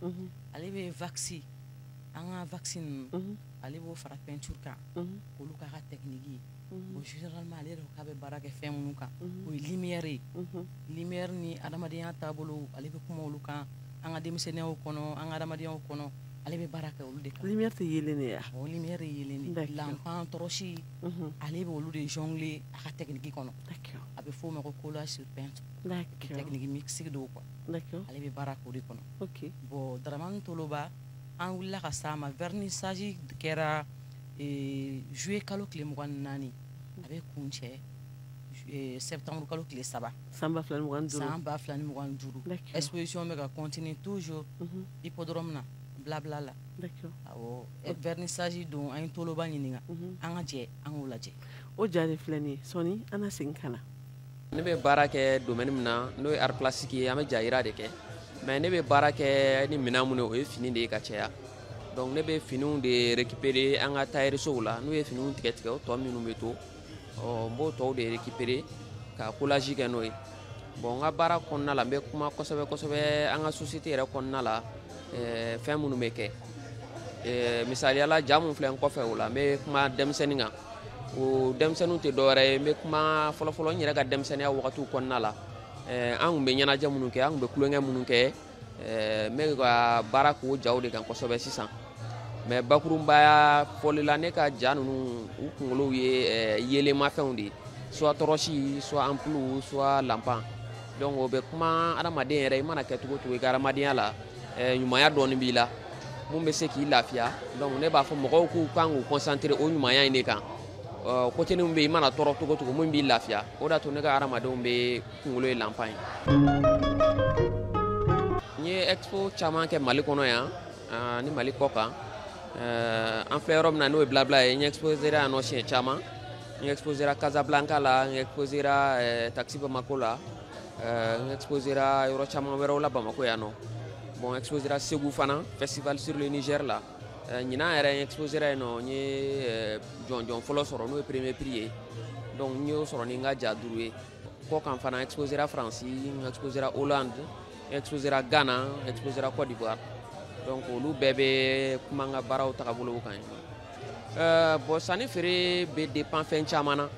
Ale bɛ vaxi an ka vaccine ale b'o fara peinture kan k'olu k'a ka technique ye. Bon généralement ale yɛrɛ k'a bɛ baara kɛ fɛn minnu kan o ye lumière ye. Lumière ni adamadenya taabolo ale bɛ kuma olu kan an ka denmisɛnninyaw kɔnɔ an ka adamadenyaw kɔnɔ ale bɛ baara kɛ olu de kan. Lumière tɛ yelen de ya? O lumière ye yelen de. Lampan tɔrɔsi ale bɛ olu de jongler a ka technique kɔnɔ. A bɛ f'o ma ko collage sur peinture. Technique mixi do quoi. Ale bɛ baara k'o de kɔnɔ. OK. Bon Dramane Toloba an wulila ka s'a ma vernissage kɛra juillet kalo tile 24 a bɛ kun cɛ septembre kalo tile 3 san 2025 exposition bɛ ka continuer toujours hippodrome na blabla la. D'accord. Awɔ vernissage don an ye Toloba ɲininka an ka jɛ an k'o lajɛ. O jaabi filɛ nin ye sɔni an na segin ka na. Ne bɛ baara kɛ domaine min na n'o ye art plastique ye an bɛ jayira de kɛ mais ne bɛ baara kɛ ni minɛn minnu ye o ye fini de ye ka caya. Donc ne bɛ finiw de récupérer an ka tailleur la n'u ye finiw tigɛ o tɔ minnu bɛ to n b'o tɔw de récupérer ka collage kɛ n'o ye. Bon n ka baara kɔnɔna la n bɛ kuma kosɛbɛ an ka société yɛrɛ kɔnɔna la fɛn minnu bɛ kɛ misaliyala ja mun filɛ n kɔfɛ o la n bɛ kuma denmisɛnnin kan o denmisɛnninw tɛ dɔwɛrɛ ye n bɛ kuma fɔlɔfɔlɔ n yɛrɛ ka denmisɛnninya wagatiw kɔnɔna la an kun bɛ ɲɛnajɛ minnu kɛ an kun bɛ kulonkɛ minnu kɛ n bɛ ka baara k'o jaw de kan kosɛbɛ sisan mais bakurunbaya fɔli la ne ka ja ninnu u kunkolow ye yelemafɛnw de soit tɔrɔsi soit ampoule soit lampan donc o bɛ kuma adamaden yɛrɛ i mana kɛ cogo cogo i ka adamadenya la ɲumanya dɔɔni b'i la mun bɛ se k'i lafiya donc ne b'a fɔ mɔgɔw k'u kan k'u concentrer o ɲumanya in de kan côté nin bɛ i mana tɔɔrɔ cogo cogo mun b'i lafiya o de y'a to ne ka adamadenw bɛ kunkolo ye lampan ye n ye expo caman kɛ Mali kɔnɔ yan ni Mali kɔ kan an filɛ yɔrɔ min na n'o ye Blabla ye n ye exposera yan nɔ siɲɛ caman n ye exposera Casablanca la n ye exposera Taxi Bamako la n exposera yɔrɔ caman wɛrɛw la Bamako yan nɔ bon exposera Ségou fana festival sur le Niger la ɲinan yɛrɛ n exposera yen nɔ n ye jɔnjɔn fɔlɔ sɔrɔ n'o ye premier prix ye donc n y'o sɔrɔ ni n ka ja 5 ye kɔ kan fana exposera Faransi n exposera Hollande n exposera Ghana n exposera Côte d'Ivoire donc olu bɛɛ bɛ kuma n ka baaraw tagabolow kan bon sanni feere bɛ dépend fɛn caman na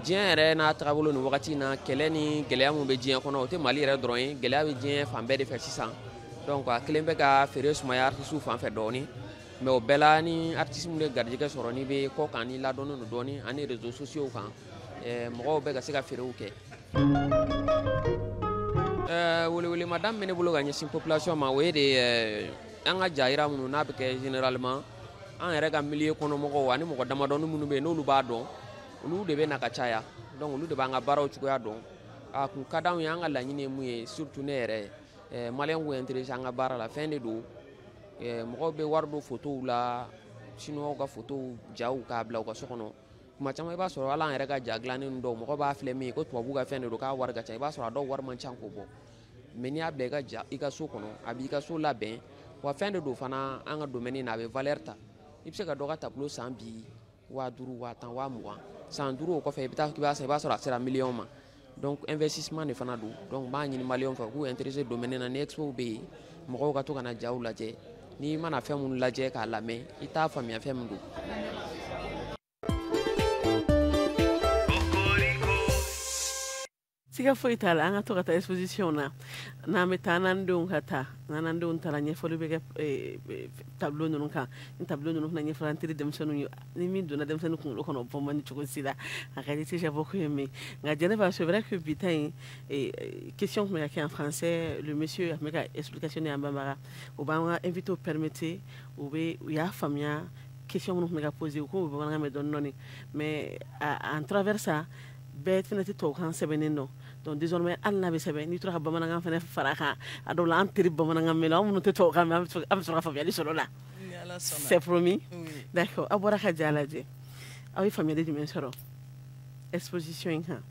diɲɛ yɛrɛ n'a tagabolo nin wagati in na kɛlɛ ni gɛlɛya mun bɛ diɲɛ kɔnɔ o tɛ Mali yɛrɛ dɔrɔn ye gɛlɛya bɛ diɲɛ fan bɛɛ de fɛ sisan donc a kelen bɛ ka feere sumaya artistes fan fɛ dɔɔni mais o bɛɛ la ni artiste mun de garijɛgɛ sɔrɔ ni bɛ kɔ kan ni ladɔnnen don dɔɔni ani réseaux sociaux kan mɔgɔw bɛ ka se ka feerew kɛ welewelema bɛ ne bolo ka ɲɛsin population ma o ye de an ka jayira minnu n'a bɛ kɛ généralement an yɛrɛ ka milieu kɔnɔ mɔgɔw ani mɔgɔ damadɔni minnu bɛ yen n'olu b'a dɔn olu de bɛ na ka caya donc olu de b'an ka baaraw cogoya dɔn a kun ka d'anw ye an ka laɲini ye mun ye surtout ne yɛrɛ maliyɛn k'u intéressé an ka baara la fɛn de don mɔgɔw bɛ wari don photow la chinois ka photow jaw k'a bila u ka so kɔnɔ kuma caman i b'a sɔrɔ hali an yɛrɛ ka ja dilannen dɔw mɔgɔ b'a filɛ min ye ko tubabuw ka fɛn de don k'a wari ka ca i b'a sɔrɔ a dɔw wari man ca k'o bɔ mais n'i y'a bila i ka so kɔnɔ a b'i ka so labɛn wa fɛn de don fana an ka domaine na a bɛ valeur ta i bɛ se ka dɔ ka tableau san bi 5000, 1000, 20,000 san 5 o kɔfɛ i b'a sɔrɔ a sera million ma donc investissement de fana don donc n b'a ɲini maliyɛnw fɛ k'u intéressé domaine na ni expo bɛ yen mɔgɔw ka to ka na jaw lajɛ n'i mana fɛn minnu lajɛ k'a lamɛn i t'a faamuya fɛn min don. Siga foyi t'a la an ka to ka taa exposition na n'an bɛ taa n'an denw ka taa n'an denw taara ɲɛfɔli bɛ kɛ tableau ninnu kan ni tableau ninnu fana ɲɛfɔla an teri denmisɛnninw ye ni min donna denmisɛnnin kunkolo kɔnɔ bɔ man di cogo si la a ka di déjà beaucoup aimé nka Jɛnɛba c'est vrai que bi ta in question tun bɛ ka kɛ en français le monsieur a tun bɛ ka explication di an banbaga o b'an ka invité permettre u y'a faamuya question minnu tun bɛ ka poser u k'o bamanankan mɛn dɔɔni dɔɔni mais en travers ça bɛɛ fana tɛ tubabukan sɛbɛnnen dɔn donc désormais hali n'a bɛ sɛbɛn n'i tora ka bamanankan fana fara a kan a dɔw la an teri bamanankan mɛn an minnu tɛ tubabukan mɛn an bɛ sɔrɔ ka faamuyali sɔrɔ o la c'est promis d'accord aw bɔra ka ja lajɛ aw ye faamuyali jumɛn sɔrɔ exposition in kan.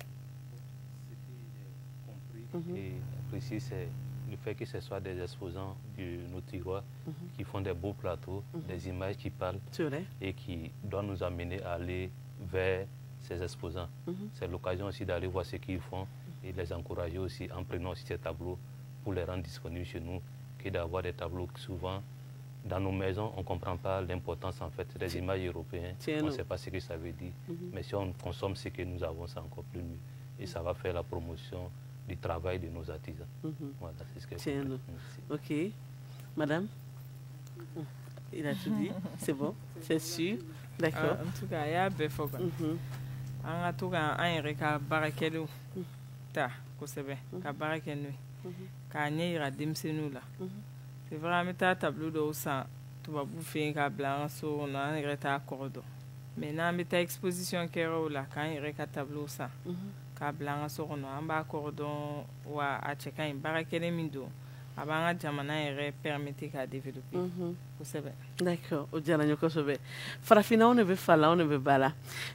Et précis, c'est le fait que ce soit des exposants de nos tiroirs qui font des beaux plateaux, des images qui parlent et qui doivent nous amener à aller vers ces exposants. C'est l'occasion aussi d'aller voir ce qu'ils font et les encourager aussi en prenant aussi ces tableaux pour les rendre disponibles chez nous, que d'avoir des tableaux que souvent dans nos maisons on ne comprend pas l'importance en fait des images européennes, on ne sait pas ce que ça veut dire, mais si on consomme ce que nous avons, c'est encore plus mieux et ça va faire la promotion du travail de nos artisans. Voilà, c'est ce que je veux. Ok, madame, il a tout dit, c'est bon, c'est sûr, d'accord. En tout cas, il y a des fois. An ka to ka an yɛrɛ ka baarakɛlaw ta kosɛbɛ ka baara kɛ n'o ye k'a ɲɛ yira denmisɛnninw la c'est vrai an bɛ taa tableau dɔw san tubabu fɛ yen k'a bila an ka so kɔnɔ an yɛrɛ t'a kɔrɔ dɔn mais n'an bɛ taa exposition kɛyɔrɔw la k'an yɛrɛ ka tableau san k'a bila an ka so kɔnɔ an b'a kɔrɔ dɔn wa a cɛ ka ɲi baarakɛlen min don a b'an ka jamana yɛrɛ permettre k'a développer kosɛbɛ. D'accord o diyara n ye kosɛbɛ farafinna anw de bɛ fa la anw de bɛ ba la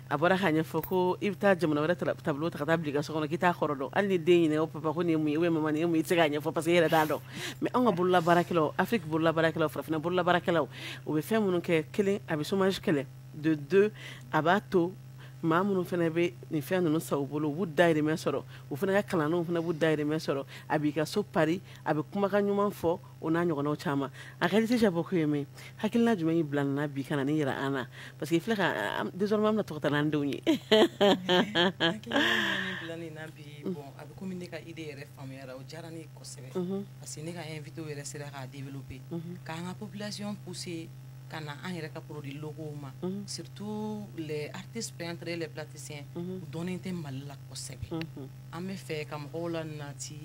a bɔra k'a ɲɛfɔ ko i bɛ taa jamana wɛrɛ tableau ta ka taa bila i ka so kɔnɔ k'i t'a kɔrɔ dɔn hali ni den ɲininka ko papa ko nin ye mun ye ou bien maman nin ye mun ye i tɛ se k'a ɲɛfɔ parce que i yɛrɛ t'a dɔn mais anw ka bololabaarakɛlaw Afrique bololabaarakɛlaw farafinna bololabaarakɛlaw u bɛ fɛn minnu kɛ kelen a bɛ chômage kɛlɛ de deux a b'a to maa minnu fana bɛ nin fɛn ninnu san u bolo u b'u dahirimɛ sɔrɔ u fana ka kalandenw fana b'u dahirimɛ sɔrɔ a b'i ka so pari a bɛ kumakan ɲuman fɔ o n'a ɲɔgɔnnaw caman a ka di déjà beaucoup ye min hakilina jumɛn y'i bila nin na bi ka na nin yira an na parce que i filɛ ka désormais an bɛna tɔgɔ ta n'an denw ye. Hakilina min bila nin na bi bon a bɛ komi ne ka idée yɛrɛ faamuyara o diyara ne ye kosɛbɛ parce que ne ka invité yɛrɛ sera k'a développer k'an ka population pousser kana an yɛrɛ ka produit locaux ma surtout les artistes peintres et les plasticiens u dɔnnen tɛ Mali la kosɛbɛ an bɛ fɛ ka mɔgɔw la nati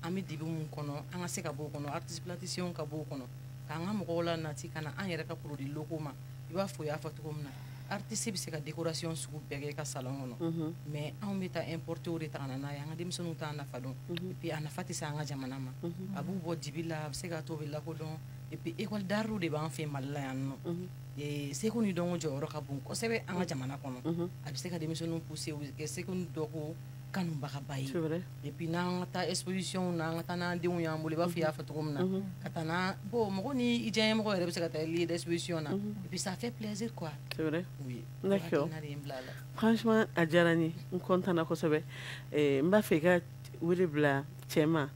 an bɛ dibi mun kɔnɔ an ka se ka bɔ o kɔnɔ artistes plasticiens ka bɔ o kɔnɔ k'an ka mɔgɔw la nati kana an yɛrɛ ka produit locaux ma i b'a fɔ u y'a fɔ cogo min na artiste bɛ se ka décoration sugu bɛɛ kɛ i ka salon kɔnɔ mais anw bɛ taa importer o de ta ka na n'a ye an ka denmisɛnninw t'a nafa dɔn et puis a nafa tɛ se an ka jamana ma a b'u bɔ dibi la a bɛ se ka to bɛ lakodɔn et puis école d'art de b'an fɛ Mali la yan nɔ seko ni dɔnko jɔyɔrɔ ka bon kosɛbɛ an ka jamana kɔnɔ a bɛ se ka denmisɛnninw pousser u bɛ kɛ seko ni dɔnko kanubagaba ye et puis n'an ka taa exposition na an ka taa n'an denw y'an bolo i b'a fɔ i y'a fɔ cogo min na ka taa n'a bon mɔgɔ ni i diyaɲɛmɔgɔ yɛrɛ bɛ se ka taa lieu d'exposition na et puis ça fait plaisir quoi. C'est vrai. Oui. D'accord. Franchement a diyara n ye n kɔntana kosɛbɛ n b'a fɛ i ka wele bila cɛ ma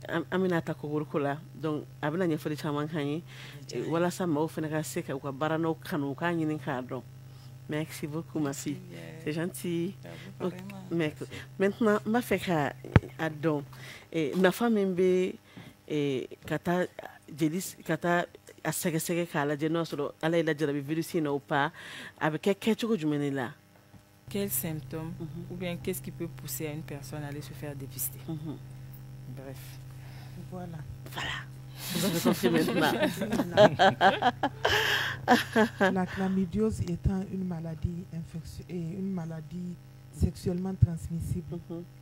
an bɛna ta kokoroko la donc a bɛna ɲɛfɔli caman k'an ye walasa mɔgɔw fana ka se ka u ka baara n'aw kanu u k'a ɲini k'a dɔn. Merci beaucoup, ma fille. C'est gentil. Okay. Maintenant, je vais faire un don. Ma femme est kata a sɛgɛsɛgɛ k'a lajɛ n'a sɔrɔ ala ye lajarabi virus in na ou pas a bɛ kɛ cogo jumɛn la. Quels symptômes ou bien qu'est-ce qui peut pousser à une personne à aller se faire dépister? Bref. Voilà. Vous avez compris maintenant. La chlamydiose étant une maladie sexuellement transmissible.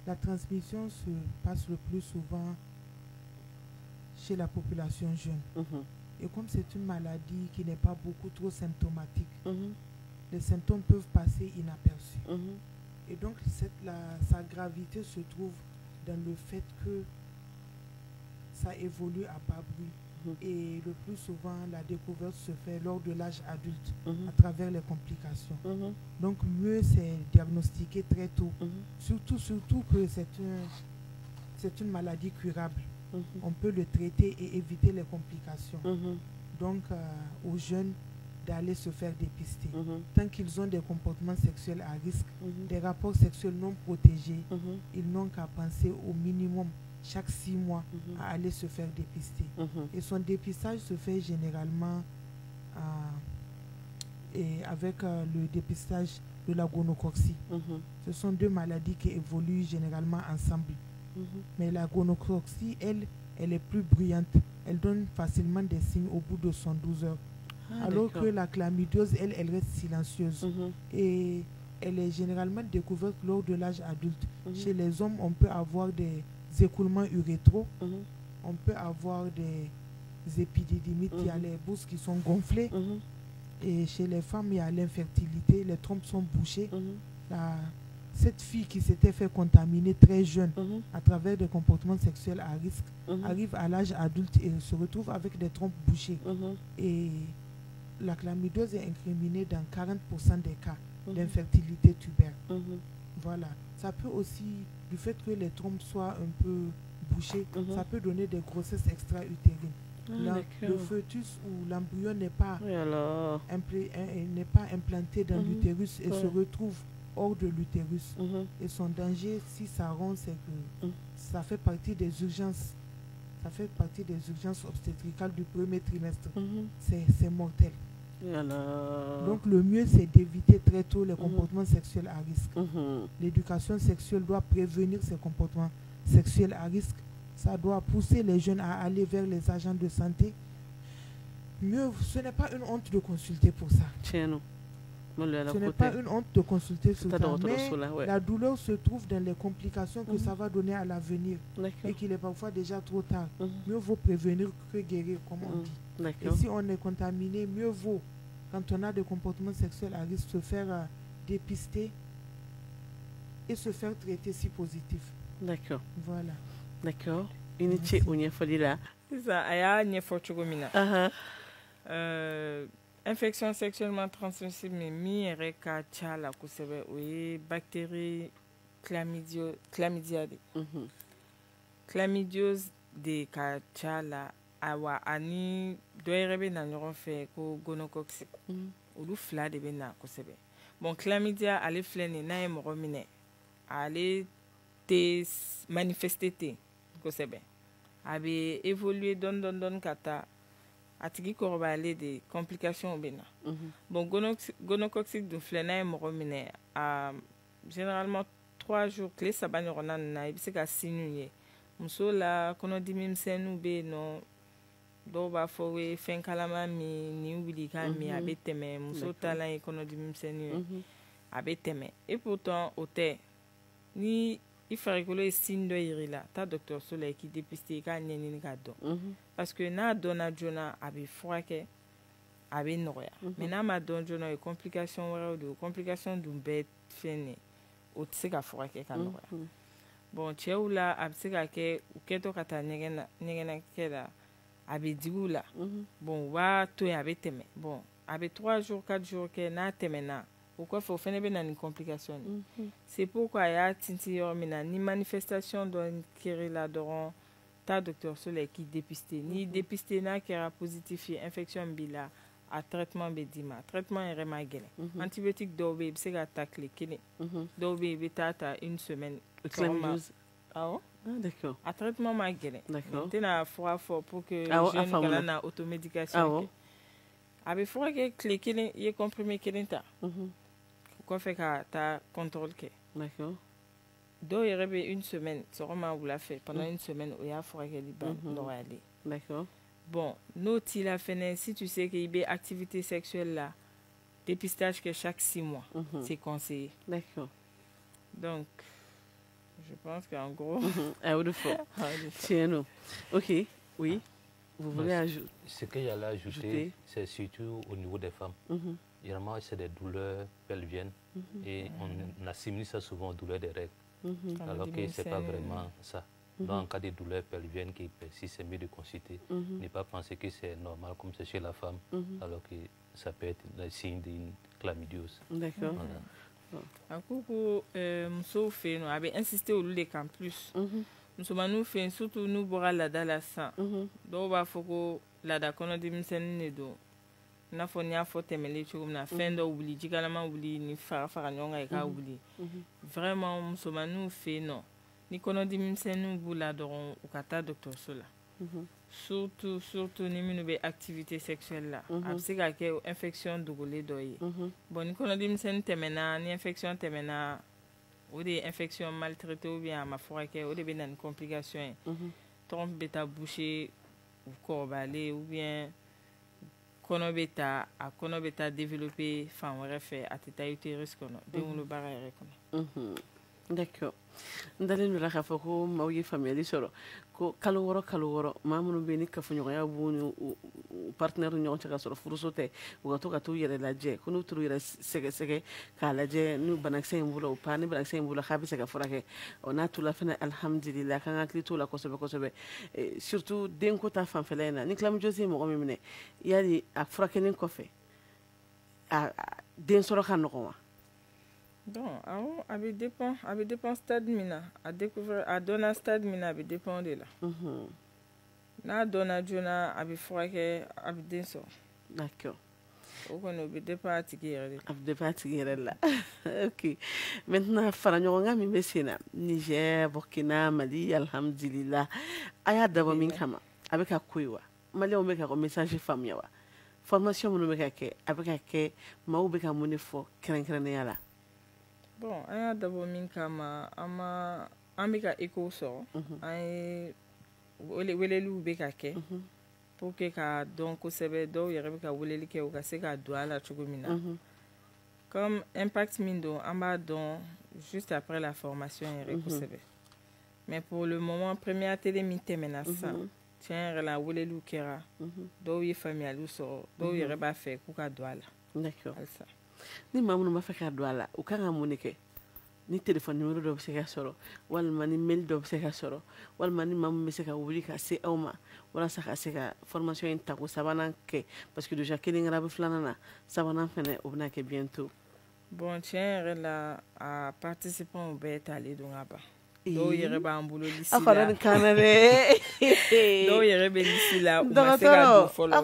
La transmission se passe le plus souvent chez la population jeune. Et comme c'est une maladie qui n'est pas beaucoup trop symptomatique, les symptômes peuvent passer inaperçus. Et donc sa gravité se trouve dans le fait que ça évolue à bas bruit. Et le plus souvent, la découverte se fait lors de l'âge adulte, à travers les complications. Donc, mieux c'est diagnostiquer très tôt. Surtout que c'est une maladie curable. On peut le traiter et éviter les complications. Donc, aux jeunes d'aller se faire dépister. Tant qu'ils ont des comportements sexuels à risque, des rapports sexuels non protégés, ils n'ont qu'à penser au minimum chaque 6 mois à aller se faire dépister. Et son dépistage se fait généralement avec le dépistage de la gonococcie. Ce sont 2 maladies qui évoluent généralement ensemble. Mais la gonococcie, elle est plus bruyante. Elle donne facilement des signes au bout de 112 heures. Alors que la chlamydiose, elle reste silencieuse. Et elle est généralement découverte lors de l'âge adulte. Chez les hommes, on peut avoir des écoulements urétraux, on peut avoir des épididymites, il y a les bourses qui sont gonflées, et chez les femmes, il y a l'infertilité, les trompes sont bouchées. Cette fille qui s'était fait contaminer très jeune à travers des comportements sexuels à risque arrive à l'âge adulte et se retrouve avec des trompes bouchées. Et la chlamydiose est incriminée dans 40% des cas d'infertilité tubaire. Voilà. Ça peut aussi, du fait que les trompes soient un peu bouchées, ça peut donner des grossesses extra-utérines. Le fœtus ou l'embryon n'est pas implanté dans l'utérus et se retrouve hors de l'utérus. Et son danger, si ça rompt, c'est que ça fait partie des urgences. Ça fait partie des urgences obstétricales du premier trimestre. C'est mortel. Donc le mieux c'est d'éviter très tôt les comportements sexuels à risque. L'éducation sexuelle doit prévenir ces comportements sexuels à risque. Ça doit pousser les jeunes à aller vers les agents de santé. Mieux, ce n'est pas une honte de consulter pour ça. Ce n'est pas une honte de consulter sur ça, mais la douleur se trouve dans les complications que ça va donner à l'avenir et qu'il est parfois déjà trop tard. Mieux vaut prévenir que guérir, comme on dit. Et si on est contaminé, mieux vaut, quand on a des comportements sexuels à risque, se faire dépister et se faire traiter si positif. D'accord. Voilà. D'accord. Unité ou nyefalila. Ça aya nyefo chugomina. Infection sexuellement transmissible mais mi yɛrɛ ka ca la kosɛbɛ o ye bactérie chlamydia de. Chlamydiose de ka ca la awa ani dɔ yɛrɛ bɛ na ɲɔgɔn fɛ ko gonocoxe. Olu 2 de bɛ na kosɛbɛ. Bon chlamydia ale filɛ nin n'a ye mɔgɔ minɛ ale tɛ manifester ten kosɛbɛ. A bɛ évoluer dɔɔni ka taa a tigi kɔrɔbayalen de complication bɛ na bon gonocoxique dun filɛ n'a ye mɔgɔ minɛ généralement 3 jours tile 3 ɲɔgɔnna ninnu na i bɛ se ka signes ye muso la kɔnɔdimi misɛnninw bɛ yen nɔ dɔw b'a fɔ u ye fɛn kalama min nin wuli k'a min a bɛ tɛmɛ muso taalan ye kɔnɔdimi misɛnnin ye a bɛ tɛmɛ et pourtant o tɛ ni i farikolo ye signe dɔ yira i la taa dɔgɔtɔrɔso la i k'i dépister i k'a ɲɛɲini k'a dɔn parce que n'a dɔnna joona a bɛ furakɛ a bɛ nɔgɔya mais n'a ma dɔn joona o ye complication wɛrɛw de ye o complication dun bɛɛ fɛn ne o tɛ se ka furakɛ ka nɔgɔya bon cɛw la a bɛ se ka kɛ u kɛtɔ ka taa ɲɛgɛnakɛ la a bɛ digi u la bon u b'a to yen a bɛ tɛmɛ bon a bɛ 3 jours 4 jours kɛ n'a tɛmɛna o kɔfɛ o fɛnɛ bɛ na ni complication ye c'est pourquoi a y'a tinti yɔrɔ min na ni manifestation dɔ kɛra la dɔrɔn taa dɔgɔtɔrɔso la i k'i dépister n'i dépister n'a kɛra positif ye infection b'i la a traitement bɛ d'i ma traitement yɛrɛ ma gɛlɛn antibiotique dɔw bɛ yen i bɛ se ka ta tile 1 dɔw bɛ yen i bɛ ta 1 semaine awɔ a traitement ma gɛlɛn n tɛna fura fɔ pour que jeune kana na automédication kɛ a bɛ furakɛ tile 1 i ye comprimé 1 ta kɔfɛ ka taa contrôle kɛ dɔw yɛrɛ bɛ 1 semaine sɔgɔma wula fɛ pendant 1 semaine o y'a furakɛli ban nɔgɔyalen bon n'o t'i la fɛnɛ si tu sais que i bɛ activité sexuelle la dépistage kɛ chaque 6 mois c'est conseillé donc je pense qu'en gros tiens non ok oui vous voulez ajouter ce que j'allais ajouter c'est surtout au niveau des femmes. Généralement, c'est des douleurs pelviennes et on assimile ça souvent aux douleurs des règles, alors que ce n'est pas vraiment ça. Donc, en cas de douleurs pelviennes qui persistent, c'est mieux de consulter. Ne pas penser que c'est normal comme c'est chez la femme, alors que ça peut être le signe d'une chlamydiose. D'accord. A koko musow fɛ yen nɔ a bɛ insister olu de kan plus musomaninw fɛ yen surtout n'u bɔra laada la sisan dɔw b'a fɔ ko laada kɔnɔdimisɛnnin de don i n'a fɔ n y'a fɔ tɛmɛlen cogo min na fɛn dɔ wuli jikalama wuli ni fara ɲɔgɔn kan i k'a wuli vraiment musomaninw fɛ yen nɔ ni kɔnɔdimisɛnninw b'u la dɔrɔn u ka taa dɔgɔtɔrɔso la surtout ni minnu bɛ activité sexuelle la a bɛ se ka kɛ infection dogolen dɔ ye bon ni kɔnɔdimisɛnnin tɛmɛna ni infection tɛmɛna o de ye infection maltraité ou bien a ma furakɛ o de bɛ na ni complication ye tɔn bɛ taa boucher u kɔrɔbayalen ou bien kɔnɔ bɛ taa développer fan wɛrɛ fɛ a tɛ taa utérus kɔnɔ den wolobaga yɛrɛ kɔnɔ. D'accord. N dalen don la k'a fɔ ko maaw ye faamuyali sɔrɔ ko kalo wɔɔrɔ maa minnu bɛ yen ni kafoɲɔgɔnya b'u ni partenaire ni ɲɔgɔn cɛ ka sɔrɔ furuso tɛ u ka to ka t'u yɛrɛ lajɛ ko n'u t'u yɛrɛ sɛgɛsɛgɛ k'a lajɛ ni banakisɛ in b'u la u pa ni banakisɛ in b'u la k'a bɛ se ka furakɛ n'a t'u la fɛnɛ alhamdulillah k'an ka hakili t'u la kosɛbɛ kosɛbɛ surtout denko ta fanfɛla in na ni chlamydiose ye mɔgɔ min minɛ yali a furakɛli kɔfɛ den sɔrɔ ka nɔgɔn wa? Bon, a bɛ dépend stade min na a dɔnna stade min na a bɛ dépend de la n'a dɔnna joona a bɛ furakɛ a bɛ den sɔrɔ. D'accord. O kɔni o bɛ dépend a tigi yɛrɛ de. A bɛ dépend a tigi yɛrɛ la. Ok. Maintenant fara ɲɔgɔnkan min bɛ sen na Niger, Burkina, Mali alhamdulillah a y'a dabɔ min kama a bɛ ka ko ye wa? Maliyɛnw bɛ ka message faamuya wa? Formation minnu bɛ ka kɛ a bɛ ka kɛ maaw bɛ ka mun de fɔ kɛrɛnkɛrɛnnenya la? Bon, an y'a dabɔ min kama an bɛ ka écho sɔrɔ an ye weleliw bɛ ka kɛ pour que ka dɔn kosɛbɛ dɔw yɛrɛ bɛ ka weleli kɛ u ka se ka don a la cogo min na comme impact min don an b'a dɔn juste après la formation yɛrɛ kosɛbɛ mais pour le moment premier atelier min tɛmɛna sisan tiɲɛ yɛrɛ la weleliw kɛra dɔw ye faamuyaliw sɔrɔ dɔw yɛrɛ b'a fɛ k'u ka don a la. D'accord. Ni maa minnu b'a fɛ ka don a la u kan ka mun de kɛ ni téléphone numéro dɔ bɛ se ka sɔrɔ walima ni mail dɔ bɛ se ka sɔrɔ walima ni maa min bɛ se ka wuli ka se aw ma walasa ka se ka formation in ta ko sabanan kɛ parce que déjà kelen kɛra a bɛ filanan na sabanan fɛnɛ o bɛna kɛ bientôt. Bon tiɲɛ yɛrɛ la a participants bɛɛ talen don ka ban dɔw yɛrɛ b'an bolo lisi la a kɔni kan na dɛ dɔw yɛrɛ bɛ lisi la u ma se ka don fɔlɔ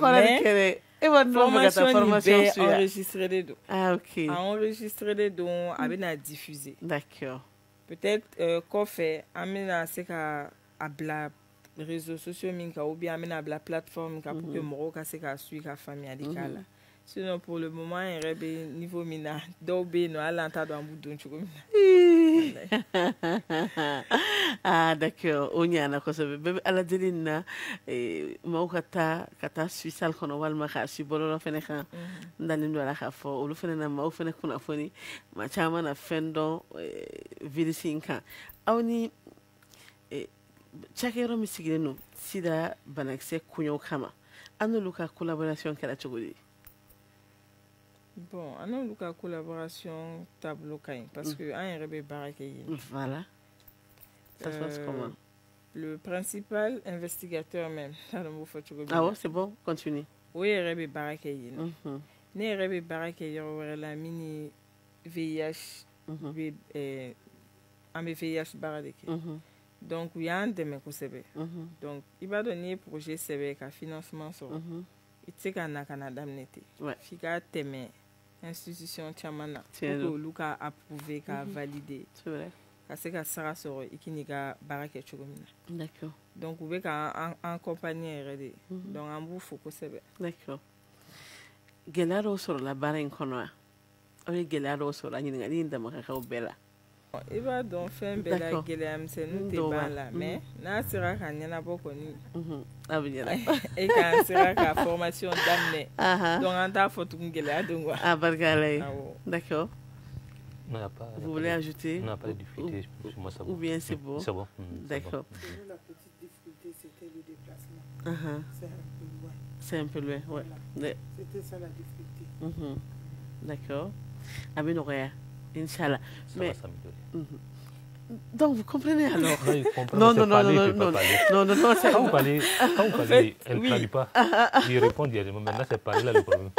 mais formation bɛɛ enregistré don. Ah ok. Enregistré don a bɛna diffuser. D'accord. Peut-être kɔfɛ an bɛna se ka a bila réseaux sociaux ou bien la plateforme pour que mɔgɔw ka se ka suivre ka faamuyali k'a la sinon pour le moment an yɛrɛ bɛ niveau min na dɔw bɛ yen nɔ hali an t'a dɔn an b'u don cogo min na d'accord o ɲana kosɛbɛ bɛɛ bɛ ala deli na maaw ka taa suisal kɔnɔ walima k'a su bɔlɔlɔ fɛnɛ kan n dalen don a la k'a fɔ olu fɛnɛ na maaw fɛnɛ kunnafoni maa caman na fɛn dɔn virus in kan aw ni cakɛyɔrɔ min sigilen don sida banakisɛ koɲɛw kama an n'olu ka collaboration kɛra cogo di bon an n'olu ka collaboration taabolo ka ɲi parce que an yɛrɛ bɛ baara kɛ yen voilà ça se passe comment le principal investigateur même ça b'o fɔ cogo min ah ouais c'est bon continue o yɛrɛ bɛ baara kɛ yen ne yɛrɛ bɛ baara kɛ yɔrɔ wɛrɛ la min ni VIH bɛ an bɛ VIH baara de kɛ donc u y'an dɛmɛ kosɛbɛ donc i b'a dɔn n'i ye projet sɛbɛn ka financement sɔrɔ i tɛ se ka na ka na daminɛ ten f'i ka tɛmɛ institution caman na pour que olu ka approuver ka valider ka se ka sara sɔrɔ i k'i ka baara kɛ cogo min na donc u bɛ ka an accompagner yɛrɛ de donc an b'u fo kosɛbɛ d'accord gɛlɛya dɔw sɔrɔla baara in kɔnɔ wa aw ye gɛlɛya dɔw sɔrɔ ɲininkali in dama ka kɛ bɛɛ la i b'a dɔn fɛn bɛɛ la gɛlɛyamisɛnninw tɛ ban la mais n'a sera ka ɲɛnabɔ kɔni a bɛ ɲɛnabɔ e k'an sera ka formation daminɛ donc an t'a fɔ tugun gɛlɛya don quoi a barika ala ye d'accord Non, il n'y a pas. Vous voulez ajouter? On n'a pas de difficulté. Moi, ça va. Ou bien c'est bon? C'est bon. D'accord. La petite difficulté, c'était le déplacement. C'est un peu loin. C'est un peu loin, ouais. Voilà. C'était ça la difficulté. D'accord. Aminoria, Inch'Allah. Ça va s'améliorer. Donc, vous comprenez alors? Non, non, Quand vous parlez, elle ne traduit pas. Il répond directement. Maintenant, c'est parler là le problème.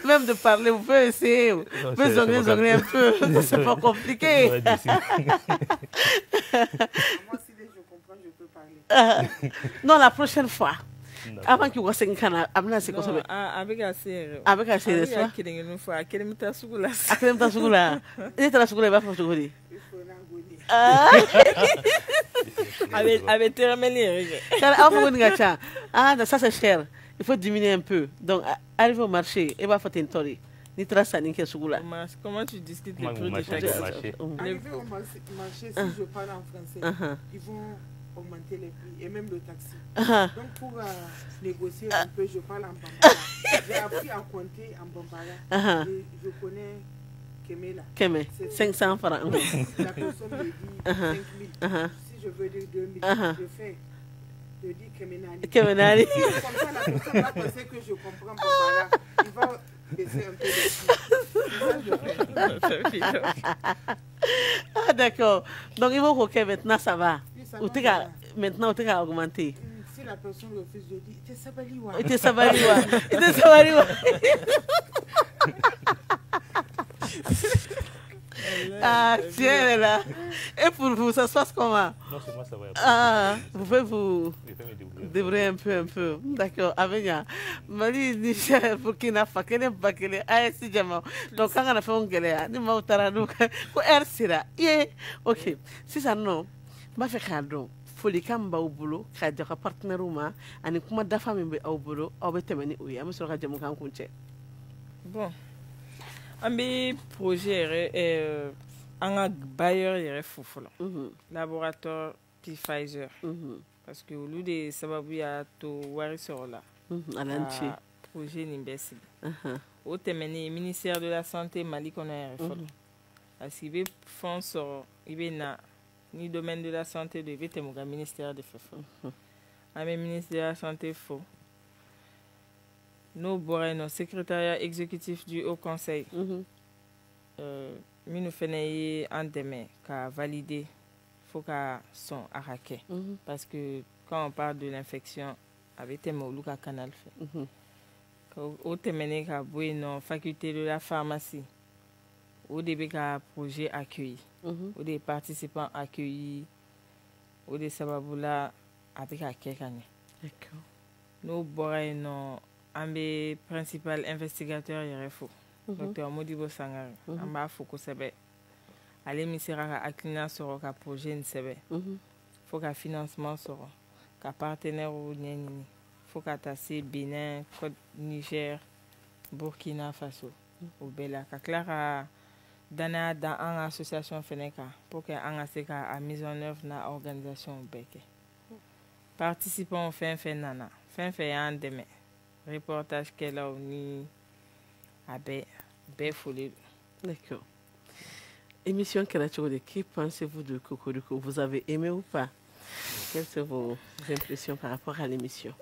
Même de parler, vous pouvez essayer. Vous pouvez zongler un peu. C'est pas compliqué. Moi, si je comprends, je peux parler. Non, la prochaine fois. Avant qu'il voit 5 ans, Amna c'est quoi ça? Avec assez. Avec assez, c'est ça? Une fois, quelle est ta sougoula? Quelle est ta sougoula? Il est à la sougoula, il va faire ce que il faut l'engoler. Avec terminé. Ah, ça c'est cher. Il faut diminuer un peu. Donc, arrive au marché, il va faire une tori. Ni trace ni sougoula. Comment tu discutes les prix de chaque marché? Arrivé au marché, si je parle en français, ils vont augmenter les prix et même le taxi. Donc pour négocier un peu, je parle en bambara. J'ai appris à compter en bambara. Je connais Kemela. Kemé, 500 francs. La personne me dit 5 000. Si je veux dire 2 000, je fais. Je dis Kemenani. Kemenani. Comme ça, la personne va penser que je comprends bambara. Il va baisser un peu les prix. Ah d'accord. Donc il faut que maintenant ça va. Maintenant, tu as augmenté. Si la personne refuse, je dis, il était sabaliwa. Il était sabaliwa. Ah, tiens là. Et pour vous, ça se passe comment? Non, c'est moi, ça va. Ah, vous pouvez vous débrouiller un peu. D'accord. Avenia. Mali, Niger, Burkina Faso, Kenya, Bakele, ASC Jama. Donc, quand on a fait un galère, nous m'avons taradu. Ko ersira. Ok. Si ça non, ma fait cadeau. Foli kan b'aw bolo ka jɛ ka partenaire ma ani kuma dafa min bɛ aw bolo aw bɛ tɛmɛ ni o ye an bɛ sɔrɔ ka jamukan kun cɛ. Bon, an bɛ projet yɛrɛ an ka bailleur yɛrɛ fo fɔlɔ laboratoire puis Pfizer parce que olu de sababu y'a to wari sɔrɔ la ka projet nin bɛ sigi o tɛmɛnen ministère de la santé Mali kɔnɔ yɛrɛ fɔlɔ parce que i bɛ fond sɔrɔ i bɛ na ni domaine de la santé de Vetemuga ministère de Fefo. Avec ministre de la santé faux. Nous avons le secrétariat exécutif du Haut Conseil. Nous faisons un demain qu'à valider, il faut qu'à son arraqué. Parce que quand on parle de l'infection, avec le canal fait. Au terminé qu'à la faculté de la pharmacie. Au début qu'à projet accueilli. Ou des participants accueillis, ou des sababoula avec à quelqu'un. D'accord. Nous avons un principal investigateur RFO, Dr Modibo Sangar. Amba Foko Sebe. Allez, misera ka aklina sur ka projet Nsebe. faut ka financement sɔrɔ ka partenaire ɲɛɲini faut ka taa se Benin, Côte Niger, Burkina Faso o bɛɛ la ka tila ka danaya da an ka association fɛnɛ kan pour que an ka se ka a mise en œuvre na organisation bɛɛ kɛ participants fɛn fɛn nana fɛn fɛn y'an dɛmɛ reportage kɛlaw ni a bɛɛ foli don. D'accord. Émission Kerachode, qui pensez-vous de Cocorico? Vous avez aimé ou pas? Quelles sont vos impressions par rapport à l'émission?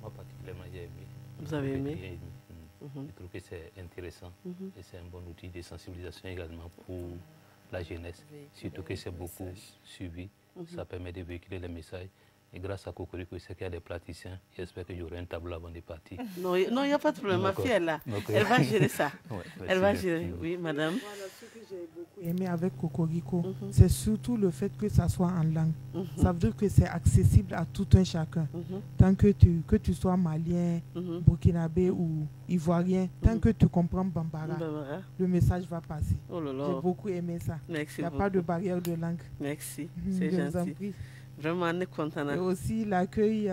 Moi, particulièrement, j'ai aimé. Vous avez aimé? Je trouve que c'est intéressant et c'est un bon outil de sensibilisation également pour la jeunesse. Surtout que c'est beaucoup suivi. Ça permet de véhiculer les messages. Et grâce à Cocorico, c'est qu'il y a des praticiens. J'espère qu'il y aura un tableau avant de partir. Non, il n'y a pas de problème. Ma fille est là. Elle va gérer ça. Elle va gérer. Oui, madame. Voilà, ce que j'ai beaucoup aimé avec Cocorico, c'est surtout le fait que ça soit en langue. Ça veut dire que c'est accessible à tout un chacun. Tant que tu sois malien, burkinabé ou ivoirien, tant que tu comprends Bambara, le message va passer. Oh là là. J'ai beaucoup aimé ça. Merci. Il n'y a pas de barrière de langue. Merci. C'est gentil. Vraiment, on est content. Et aussi l'accueil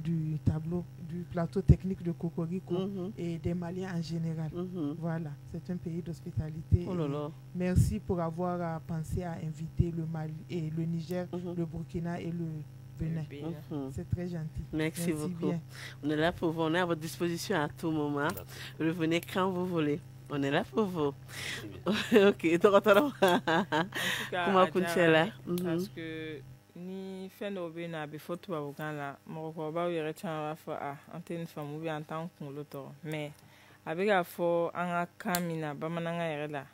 du tableau, du plateau technique de Cocorico et des Maliens en général. Voilà, c'est un pays d'hospitalité. Oh là là. Merci pour avoir pensé à inviter le Mali et le Niger, le Burkina et le Bénin. C'est très gentil. Merci beaucoup. Bien. On est là pour vous, on est à votre disposition à tout moment. Revenez quand vous voulez. On est là pour vous. Ok, donc comment continuer parce que ni fɛn dɔw bɛ yen nɔ a bɛ fɔ tubabukan la mɔgɔkɔrɔbaw yɛrɛ caman b'a fɔ an tɛ nin faamu ou bien an t'an kunkolo tɔgɔ mais a bɛ ka fɔ an ka kan min na bamanankan yɛrɛ la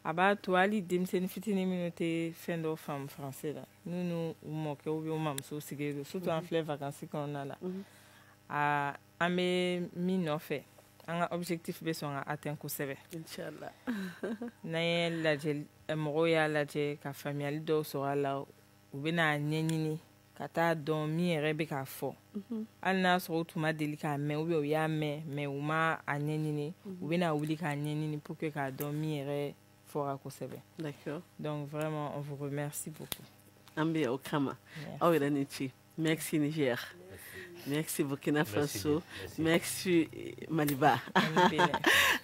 a b'a to hali denmisɛnnin fitinin minnu tɛ fɛn dɔw faamu français la n'u n'u mɔkɛ ou bien u mamuso sigilen don surtout an filɛ vacances kɔnɔna la an bɛ min nɔfɛ an ka objectif bɛ sɔn ka atteindre kosɛbɛ inchallah n'an ye lajɛ mɔgɔw y'a lajɛ ka faamuyali dɔw sɔrɔ a la u bɛna ɲɛɲini ka taa dɔn min yɛrɛ bɛ k'a fɔ hali n'a sɔrɔ u tun ma deli k'a mɛn ou bien u y'a mɛn mais u ma a ɲɛɲini u bɛna wuli k'a ɲɛɲini pour que k'a dɔn min yɛrɛ fɔra kosɛbɛ. D'accord. Donc vraiment on vous remercie beaucoup. An bɛ aw kama aw yɛrɛ ni ci. Merci Niger. Merci Burkina Faso. Merci Maliba.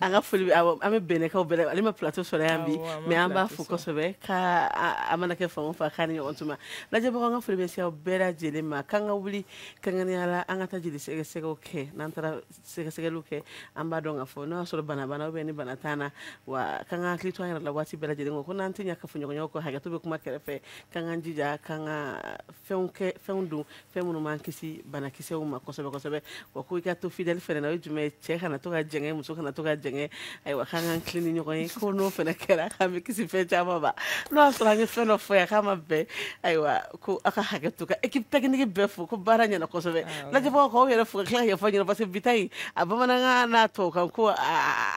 An ka foli an bɛ bɛnɛkaw bɛɛ ale ma plateau sɔrɔ yan bi mais an b'a fo kosɛbɛ ka a mana kɛ fan o fan k'a ni ɲɔgɔn tuma lajɛbagaw an ka foli bɛ se aw bɛɛ lajɛlen ma k'an ka wuli kɛrɛnkɛrɛnnenya la an ka taa jeli sɛgɛsɛgɛw kɛ n'an taara sɛgɛsɛgɛliw kɛ an b'a dɔn k'a fɔ n'o y'a sɔrɔ bana ou bien ni bana t'an na wa k'an ka hakili to an yɛrɛ la waati bɛɛ lajɛlen ko n'an tɛ ɲɛ kafoɲɔgɔnyaw kɔ hakɛto bɛ kuma kɛrɛfɛ k'an k'an jija k'an ka fɛnw dun fɛn minnu b'an kisi banakisɛw ma kosɛbɛ kosɛbɛ wa ko i ka to fidèle fɛnɛ na o ye jumɛn ye cɛ kana to ka jɛngɛ muso kana to ka jɛngɛ ayiwa k'an k'an tilen ni ɲɔgɔn ye ko n'o fɛnɛ kɛra k'an bɛ kisi fɛn caman ma n'o y'a sɔrɔ an ye fɛn dɔ fɔ yan k'a ma bɛn ayiwa ko aw ka hakɛ to ka équipe technique bɛɛ fo ko baara ɲɛna kosɛbɛ lajɛbagaw k'aw yɛrɛ fo ka tila ka ɲɛfɔ ɲɛna parce que bi ta in a bamanankan n'a tubabukan ko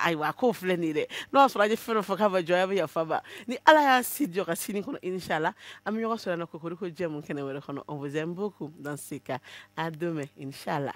ayiwa k'o filɛ nin ye dɛ n'o y'a sɔrɔ an ye fɛn dɔ fɔ k'a ma jɔ a bɛ yafa ba ni ala y'a si jɔ ka sini kɔnɔ inchallah an bɛ ɲɔgɔn sɔrɔ yan nɔ Cocorico jɛmu kɛnɛ wɛrɛ kɔnɔ on vous aime beaucoup dans ce cas à demain inchallah.